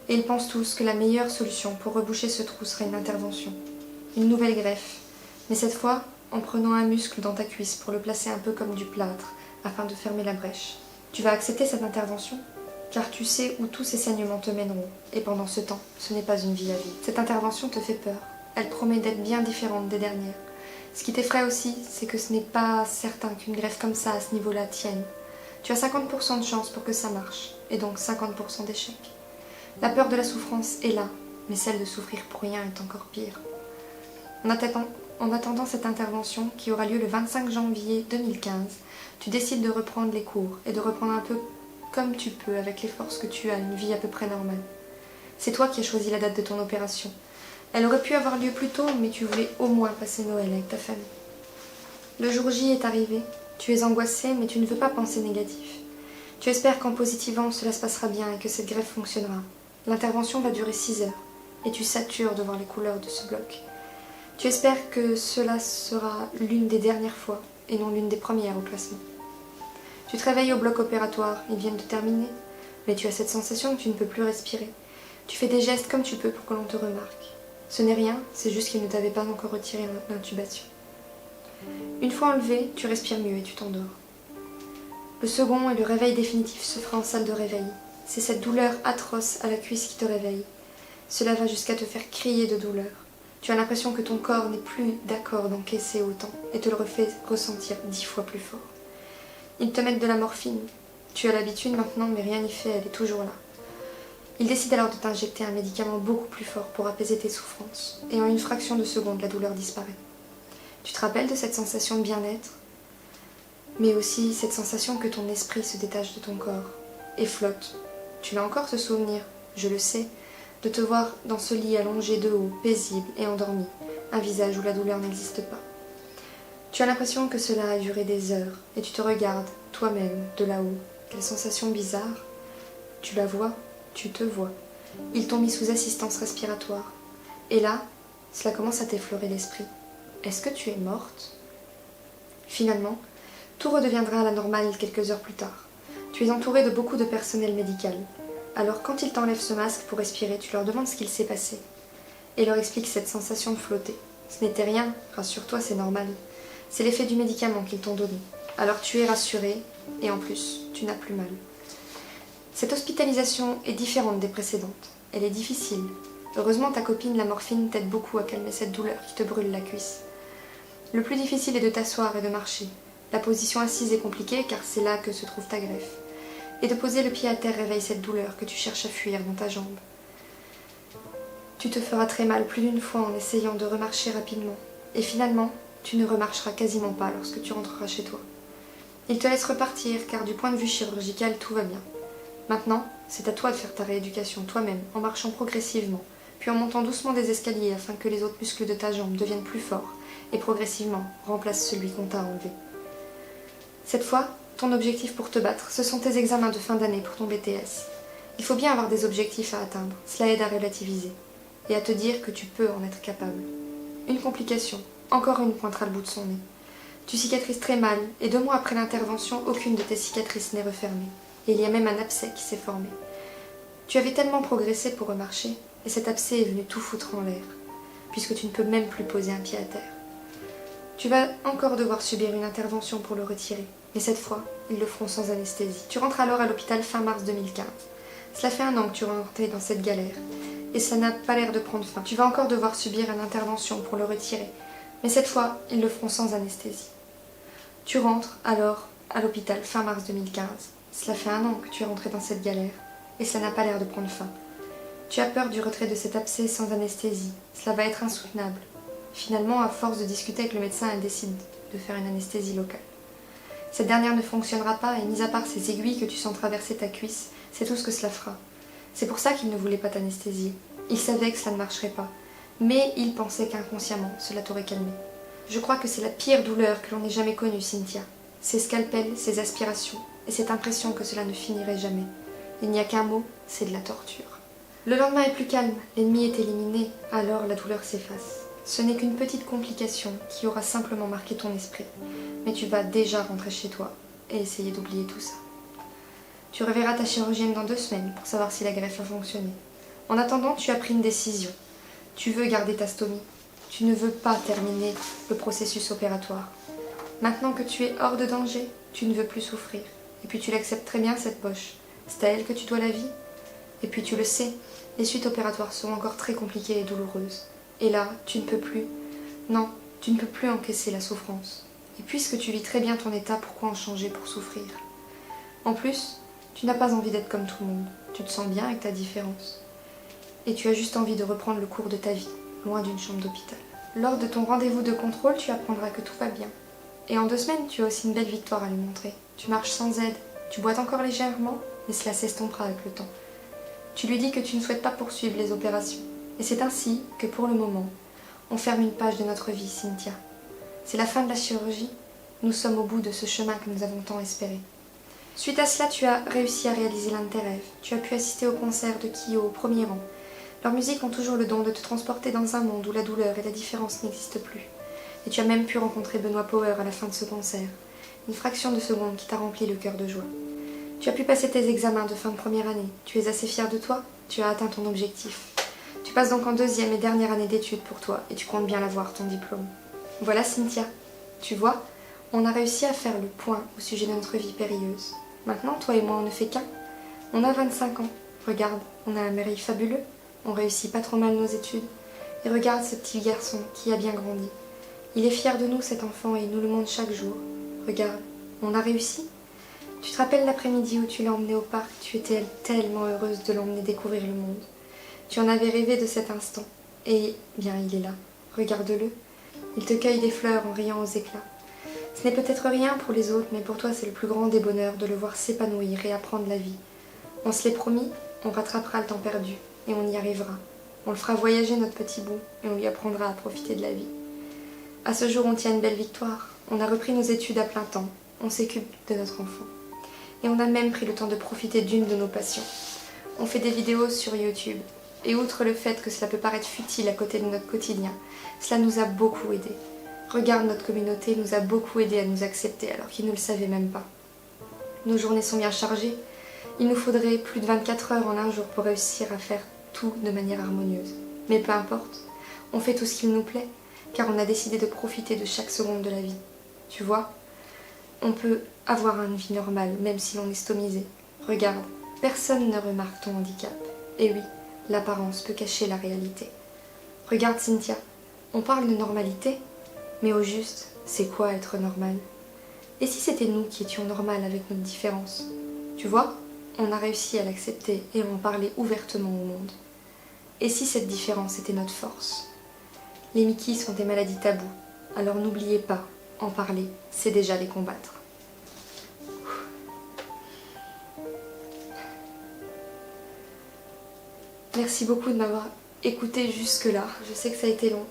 Et ils pensent tous que la meilleure solution pour reboucher ce trou serait une intervention. Une nouvelle greffe. Mais cette fois, en prenant un muscle dans ta cuisse pour le placer un peu comme du plâtre, afin de fermer la brèche. Tu vas accepter cette intervention, car tu sais où tous ces saignements te mèneront. Et pendant ce temps, ce n'est pas une vie à vivre. Cette intervention te fait peur. Elle promet d'être bien différente des dernières. Ce qui t'effraie aussi, c'est que ce n'est pas certain qu'une greffe comme ça, à ce niveau-là, tienne. Tu as 50% de chance pour que ça marche, et donc 50% d'échec. La peur de la souffrance est là, mais celle de souffrir pour rien est encore pire. En attendant cette intervention, qui aura lieu le 25 janvier 2015, tu décides de reprendre les cours, et de reprendre un peu comme tu peux, avec les forces que tu as, une vie à peu près normale. C'est toi qui as choisi la date de ton opération. Elle aurait pu avoir lieu plus tôt, mais tu voulais au moins passer Noël avec ta famille. Le jour J est arrivé. Tu es angoissée, mais tu ne veux pas penser négatif. Tu espères qu'en positivant, cela se passera bien et que cette greffe fonctionnera. L'intervention va durer 6 heures, et tu satures de voir les couleurs de ce bloc. Tu espères que cela sera l'une des dernières fois, et non l'une des premières au classement. Tu te réveilles au bloc opératoire, ils viennent de terminer, mais tu as cette sensation que tu ne peux plus respirer. Tu fais des gestes comme tu peux pour que l'on te remarque. Ce n'est rien, c'est juste qu'il ne t'avait pas encore retiré l'intubation. Une fois enlevé, tu respires mieux et tu t'endors. Le second et le réveil définitif se fera en salle de réveil. C'est cette douleur atroce à la cuisse qui te réveille. Cela va jusqu'à te faire crier de douleur. Tu as l'impression que ton corps n'est plus d'accord d'encaisser autant et te le refait ressentir 10 fois plus fort. Ils te mettent de la morphine. Tu as l'habitude maintenant, mais rien n'y fait, elle est toujours là. Il décide alors de t'injecter un médicament beaucoup plus fort pour apaiser tes souffrances, et en une fraction de seconde, la douleur disparaît. Tu te rappelles de cette sensation de bien-être, mais aussi cette sensation que ton esprit se détache de ton corps et flotte. Tu as encore ce souvenir, je le sais, de te voir dans ce lit allongé de haut, paisible et endormi, un visage où la douleur n'existe pas. Tu as l'impression que cela a duré des heures, et tu te regardes, toi-même, de là-haut. Quelle sensation bizarre. Tu la vois, tu te vois. Ils t'ont mis sous assistance respiratoire. Et là, cela commence à t'effleurer l'esprit. Est-ce que tu es morte? Finalement, tout redeviendra à la normale quelques heures plus tard. Tu es entouré de beaucoup de personnel médical. Alors quand ils t'enlèvent ce masque pour respirer, tu leur demandes ce qu'il s'est passé. Et leur expliques cette sensation de flotter. Ce n'était rien, rassure-toi, c'est normal. C'est l'effet du médicament qu'ils t'ont donné. Alors tu es rassuré, et en plus, tu n'as plus mal. Cette hospitalisation est différente des précédentes. Elle est difficile. Heureusement, ta copine, la morphine, t'aide beaucoup à calmer cette douleur qui te brûle la cuisse. Le plus difficile est de t'asseoir et de marcher. La position assise est compliquée car c'est là que se trouve ta greffe. Et de poser le pied à terre réveille cette douleur que tu cherches à fuir dans ta jambe. Tu te feras très mal plus d'une fois en essayant de remarcher rapidement. Et finalement, tu ne remarcheras quasiment pas lorsque tu rentreras chez toi. Ils te laissent repartir car du point de vue chirurgical, tout va bien. Maintenant, c'est à toi de faire ta rééducation toi-même en marchant progressivement, puis en montant doucement des escaliers afin que les autres muscles de ta jambe deviennent plus forts et progressivement remplacent celui qu'on t'a enlevé. Cette fois, ton objectif pour te battre, ce sont tes examens de fin d'année pour ton BTS. Il faut bien avoir des objectifs à atteindre, cela aide à relativiser et à te dire que tu peux en être capable. Une complication, encore une pointera le bout de son nez. Tu cicatrises très mal et 2 mois après l'intervention, aucune de tes cicatrices n'est refermée. Et il y a même un abcès qui s'est formé. Tu avais tellement progressé pour remarcher, et cet abcès est venu tout foutre en l'air, puisque tu ne peux même plus poser un pied à terre. Tu vas encore devoir subir une intervention pour le retirer, mais cette fois, ils le feront sans anesthésie. Tu rentres alors à l'hôpital fin mars 2015. Cela fait 1 an que tu rentres dans cette galère, et ça n'a pas l'air de prendre fin. Tu vas encore devoir subir une intervention pour le retirer, mais cette fois, ils le feront sans anesthésie. Tu rentres alors à l'hôpital fin mars 2015. Cela fait 1 an que tu es rentré dans cette galère, et ça n'a pas l'air de prendre fin. Tu as peur du retrait de cet abcès sans anesthésie. Cela va être insoutenable. Finalement, à force de discuter avec le médecin, elle décide de faire une anesthésie locale. Cette dernière ne fonctionnera pas, et mis à part ces aiguilles que tu sens traverser ta cuisse, c'est tout ce que cela fera. C'est pour ça qu'il ne voulait pas t'anesthésier. Il savait que cela ne marcherait pas, mais il pensait qu'inconsciemment, cela t'aurait calmé. Je crois que c'est la pire douleur que l'on ait jamais connue, Cynthia. Ces scalpels, ces aspirations, et cette impression que cela ne finirait jamais. Il n'y a qu'un mot, c'est de la torture. Le lendemain est plus calme, l'ennemi est éliminé, alors la douleur s'efface. Ce n'est qu'une petite complication qui aura simplement marqué ton esprit, mais tu vas déjà rentrer chez toi et essayer d'oublier tout ça. Tu reverras ta chirurgienne dans 2 semaines pour savoir si la greffe a fonctionné. En attendant, tu as pris une décision. Tu veux garder ta stomie. Tu ne veux pas terminer le processus opératoire. Maintenant que tu es hors de danger, tu ne veux plus souffrir. Et puis tu l'acceptes très bien, cette poche. C'est à elle que tu dois la vie. Et puis tu le sais, les suites opératoires seront encore très compliquées et douloureuses. Et là, tu ne peux plus. Non, tu ne peux plus encaisser la souffrance. Et puisque tu vis très bien ton état, pourquoi en changer pour souffrir? En plus, tu n'as pas envie d'être comme tout le monde. Tu te sens bien avec ta différence. Et tu as juste envie de reprendre le cours de ta vie, loin d'une chambre d'hôpital. Lors de ton rendez-vous de contrôle, tu apprendras que tout va bien. Et en 2 semaines, tu as aussi une belle victoire à lui montrer. Tu marches sans aide, tu boites encore légèrement, mais cela s'estompera avec le temps. Tu lui dis que tu ne souhaites pas poursuivre les opérations. Et c'est ainsi que, pour le moment, on ferme une page de notre vie, Cynthia. C'est la fin de la chirurgie. Nous sommes au bout de ce chemin que nous avons tant espéré. Suite à cela, tu as réussi à réaliser l'un de tes rêves. Tu as pu assister au concert de Kyo au 1er rang. Leurs musiques ont toujours le don de te transporter dans un monde où la douleur et la différence n'existent plus. Et tu as même pu rencontrer Benoît Power à la fin de ce concert. Une fraction de seconde qui t'a rempli le cœur de joie. Tu as pu passer tes examens de fin de première année. Tu es assez fier de toi. Tu as atteint ton objectif. Tu passes donc en 2e et dernière année d'études pour toi et tu comptes bien l'avoir, ton diplôme. Voilà, Cynthia. Tu vois, on a réussi à faire le point au sujet de notre vie périlleuse. Maintenant, toi et moi, on ne fait qu'un. On a 25 ans. Regarde, on a un mari fabuleux. On réussit pas trop mal nos études. Et regarde ce petit garçon qui a bien grandi. Il est fier de nous, cet enfant, et il nous le montre chaque jour. Regarde, on a réussi. Tu te rappelles l'après-midi où tu l'as emmené au parc? Tu étais tellement heureuse de l'emmener découvrir le monde. Tu en avais rêvé de cet instant. Et bien, il est là. Regarde-le. Il te cueille des fleurs en riant aux éclats. Ce n'est peut-être rien pour les autres, mais pour toi c'est le plus grand des bonheurs de le voir s'épanouir et apprendre la vie. On se l'est promis, on rattrapera le temps perdu, et on y arrivera. On le fera voyager notre petit bout, et on lui apprendra à profiter de la vie. À ce jour, on tient une belle victoire. On a repris nos études à plein temps. On s'occupe de notre enfant. Et on a même pris le temps de profiter d'une de nos passions. On fait des vidéos sur YouTube. Et outre le fait que cela peut paraître futile à côté de notre quotidien, cela nous a beaucoup aidés. Regarde, notre communauté nous a beaucoup aidés à nous accepter alors qu'ils ne le savaient même pas. Nos journées sont bien chargées. Il nous faudrait plus de 24 heures en un jour pour réussir à faire tout de manière harmonieuse. Mais peu importe, on fait tout ce qu'il nous plaît, car on a décidé de profiter de chaque seconde de la vie. Tu vois, on peut avoir une vie normale même si l'on est stomisé. Regarde, personne ne remarque ton handicap. Et oui, l'apparence peut cacher la réalité. Regarde Cynthia, on parle de normalité, mais au juste, c'est quoi être normal? Et si c'était nous qui étions normales avec notre différence? Tu vois, on a réussi à l'accepter et à en parler ouvertement au monde. Et si cette différence était notre force? Les Mickey sont des maladies taboues, alors n'oubliez pas, en parler, c'est déjà les combattre. Merci beaucoup de m'avoir écouté jusque-là. Je sais que ça a été long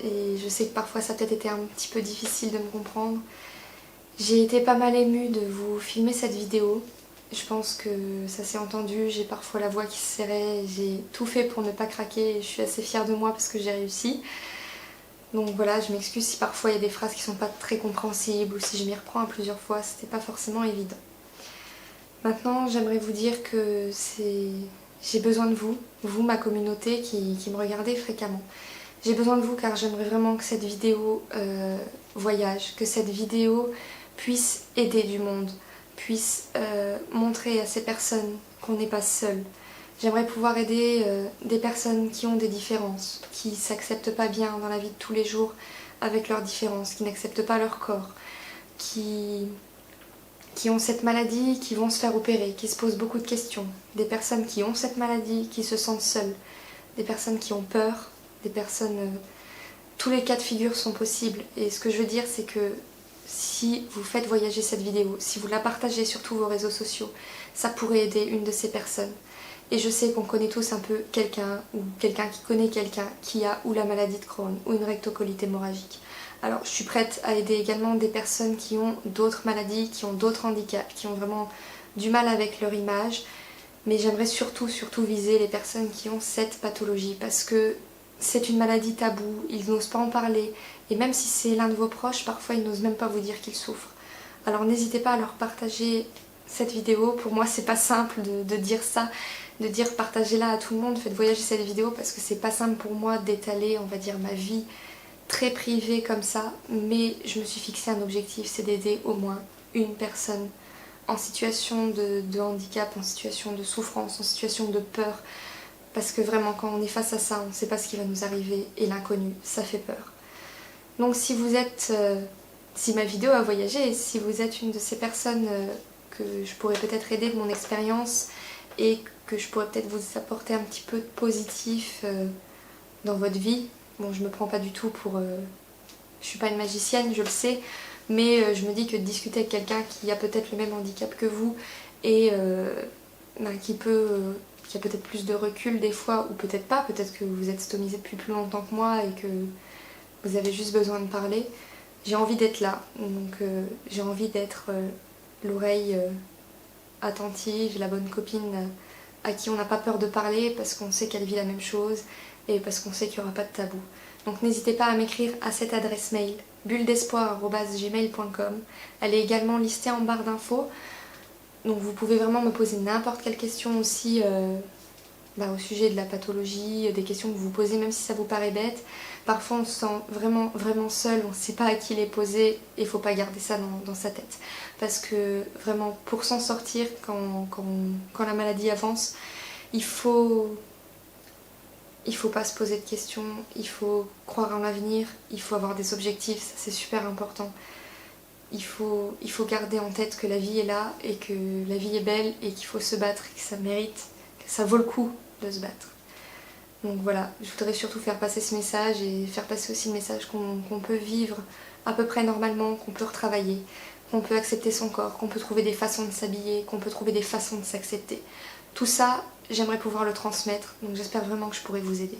et je sais que parfois ça a peut-être été un petit peu difficile de me comprendre. J'ai été pas mal émue de vous filmer cette vidéo. Je pense que ça s'est entendu, j'ai parfois la voix qui se serrait, j'ai tout fait pour ne pas craquer et je suis assez fière de moi parce que j'ai réussi. Donc voilà, je m'excuse si parfois il y a des phrases qui sont pas très compréhensibles ou si je m'y reprends à plusieurs fois, c'était pas forcément évident. Maintenant, j'aimerais vous dire que j'ai besoin de vous, vous ma communauté qui me regardez fréquemment. J'ai besoin de vous car j'aimerais vraiment que cette vidéo voyage, que cette vidéo puisse aider du monde, puisse montrer à ces personnes qu'on n'est pas seul. J'aimerais pouvoir aider des personnes qui ont des différences, qui ne s'acceptent pas bien dans la vie de tous les jours avec leurs différences, qui n'acceptent pas leur corps, qui ont cette maladie, qui vont se faire opérer, qui se posent beaucoup de questions. Des personnes qui ont cette maladie, qui se sentent seules. Des personnes qui ont peur, des personnes... tous les cas de figure sont possibles. Et ce que je veux dire, c'est que si vous faites voyager cette vidéo, si vous la partagez sur tous vos réseaux sociaux, ça pourrait aider une de ces personnes. Et je sais qu'on connaît tous un peu quelqu'un ou quelqu'un qui connaît quelqu'un qui a ou la maladie de Crohn ou une rectocolite hémorragique. Alors je suis prête à aider également des personnes qui ont d'autres maladies, qui ont d'autres handicaps, qui ont vraiment du mal avec leur image. Mais j'aimerais surtout viser les personnes qui ont cette pathologie parce que c'est une maladie taboue, ils n'osent pas en parler. Et même si c'est l'un de vos proches, parfois ils n'osent même pas vous dire qu'ils souffrent. Alors n'hésitez pas à leur partager cette vidéo. Pour moi c'est pas simple de dire ça, de dire partagez-la à tout le monde, faites voyager cette vidéo parce que c'est pas simple pour moi d'étaler, on va dire, ma vie très privée comme ça, mais je me suis fixé un objectif, c'est d'aider au moins une personne en situation de handicap, en situation de souffrance, en situation de peur, parce que vraiment quand on est face à ça, on ne sait pas ce qui va nous arriver et l'inconnu, ça fait peur. Donc si vous êtes, si ma vidéo a voyagé, si vous êtes une de ces personnes que je pourrais peut-être aider de mon expérience et que je pourrais peut-être vous apporter un petit peu de positif dans votre vie. Bon, je me prends pas du tout pour... je suis pas une magicienne, je le sais, mais je me dis que de discuter avec quelqu'un qui a peut-être le même handicap que vous et qui a peut-être plus de recul des fois, ou peut-être pas, peut-être que vous êtes stomisé depuis plus longtemps que moi et que vous avez juste besoin de parler. J'ai envie d'être là, donc j'ai envie d'être l'oreille attentive, la bonne copine à qui on n'a pas peur de parler parce qu'on sait qu'elle vit la même chose et parce qu'on sait qu'il n'y aura pas de tabou. Donc n'hésitez pas à m'écrire à cette adresse mail bulledespoir@gmail.com. Elle est également listée en barre d'infos. Donc vous pouvez vraiment me poser n'importe quelle question aussi au sujet de la pathologie, des questions que vous vous posez même si ça vous paraît bête. Parfois on se sent vraiment seul, on ne sait pas à qui les poser et il ne faut pas garder ça dans sa tête. Parce que vraiment pour s'en sortir quand la maladie avance, il faut pas se poser de questions, il faut croire en l'avenir, il faut avoir des objectifs, ça c'est super important. il faut garder en tête que la vie est là et que la vie est belle et qu'il faut se battre, que ça mérite, que ça vaut le coup de se battre. Donc voilà, je voudrais surtout faire passer ce message et faire passer aussi le message qu'on peut vivre à peu près normalement, qu'on peut retravailler, qu'on peut accepter son corps, qu'on peut trouver des façons de s'habiller, qu'on peut trouver des façons de s'accepter. Tout ça, j'aimerais pouvoir le transmettre, donc j'espère vraiment que je pourrai vous aider.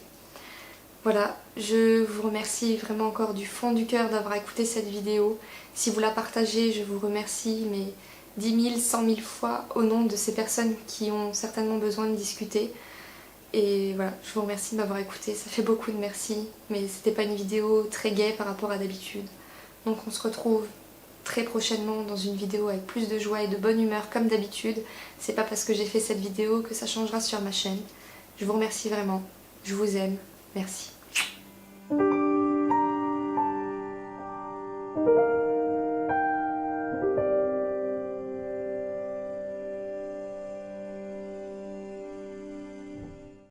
Voilà, je vous remercie vraiment encore du fond du cœur d'avoir écouté cette vidéo. Si vous la partagez, je vous remercie, mais 10 000, 100 000 fois au nom de ces personnes qui ont certainement besoin de discuter. Et voilà, je vous remercie de m'avoir écouté, ça fait beaucoup de merci, mais c'était pas une vidéo très gaie par rapport à d'habitude. Donc on se retrouve très prochainement dans une vidéo avec plus de joie et de bonne humeur comme d'habitude. C'est pas parce que j'ai fait cette vidéo que ça changera sur ma chaîne. Je vous remercie vraiment, je vous aime, merci.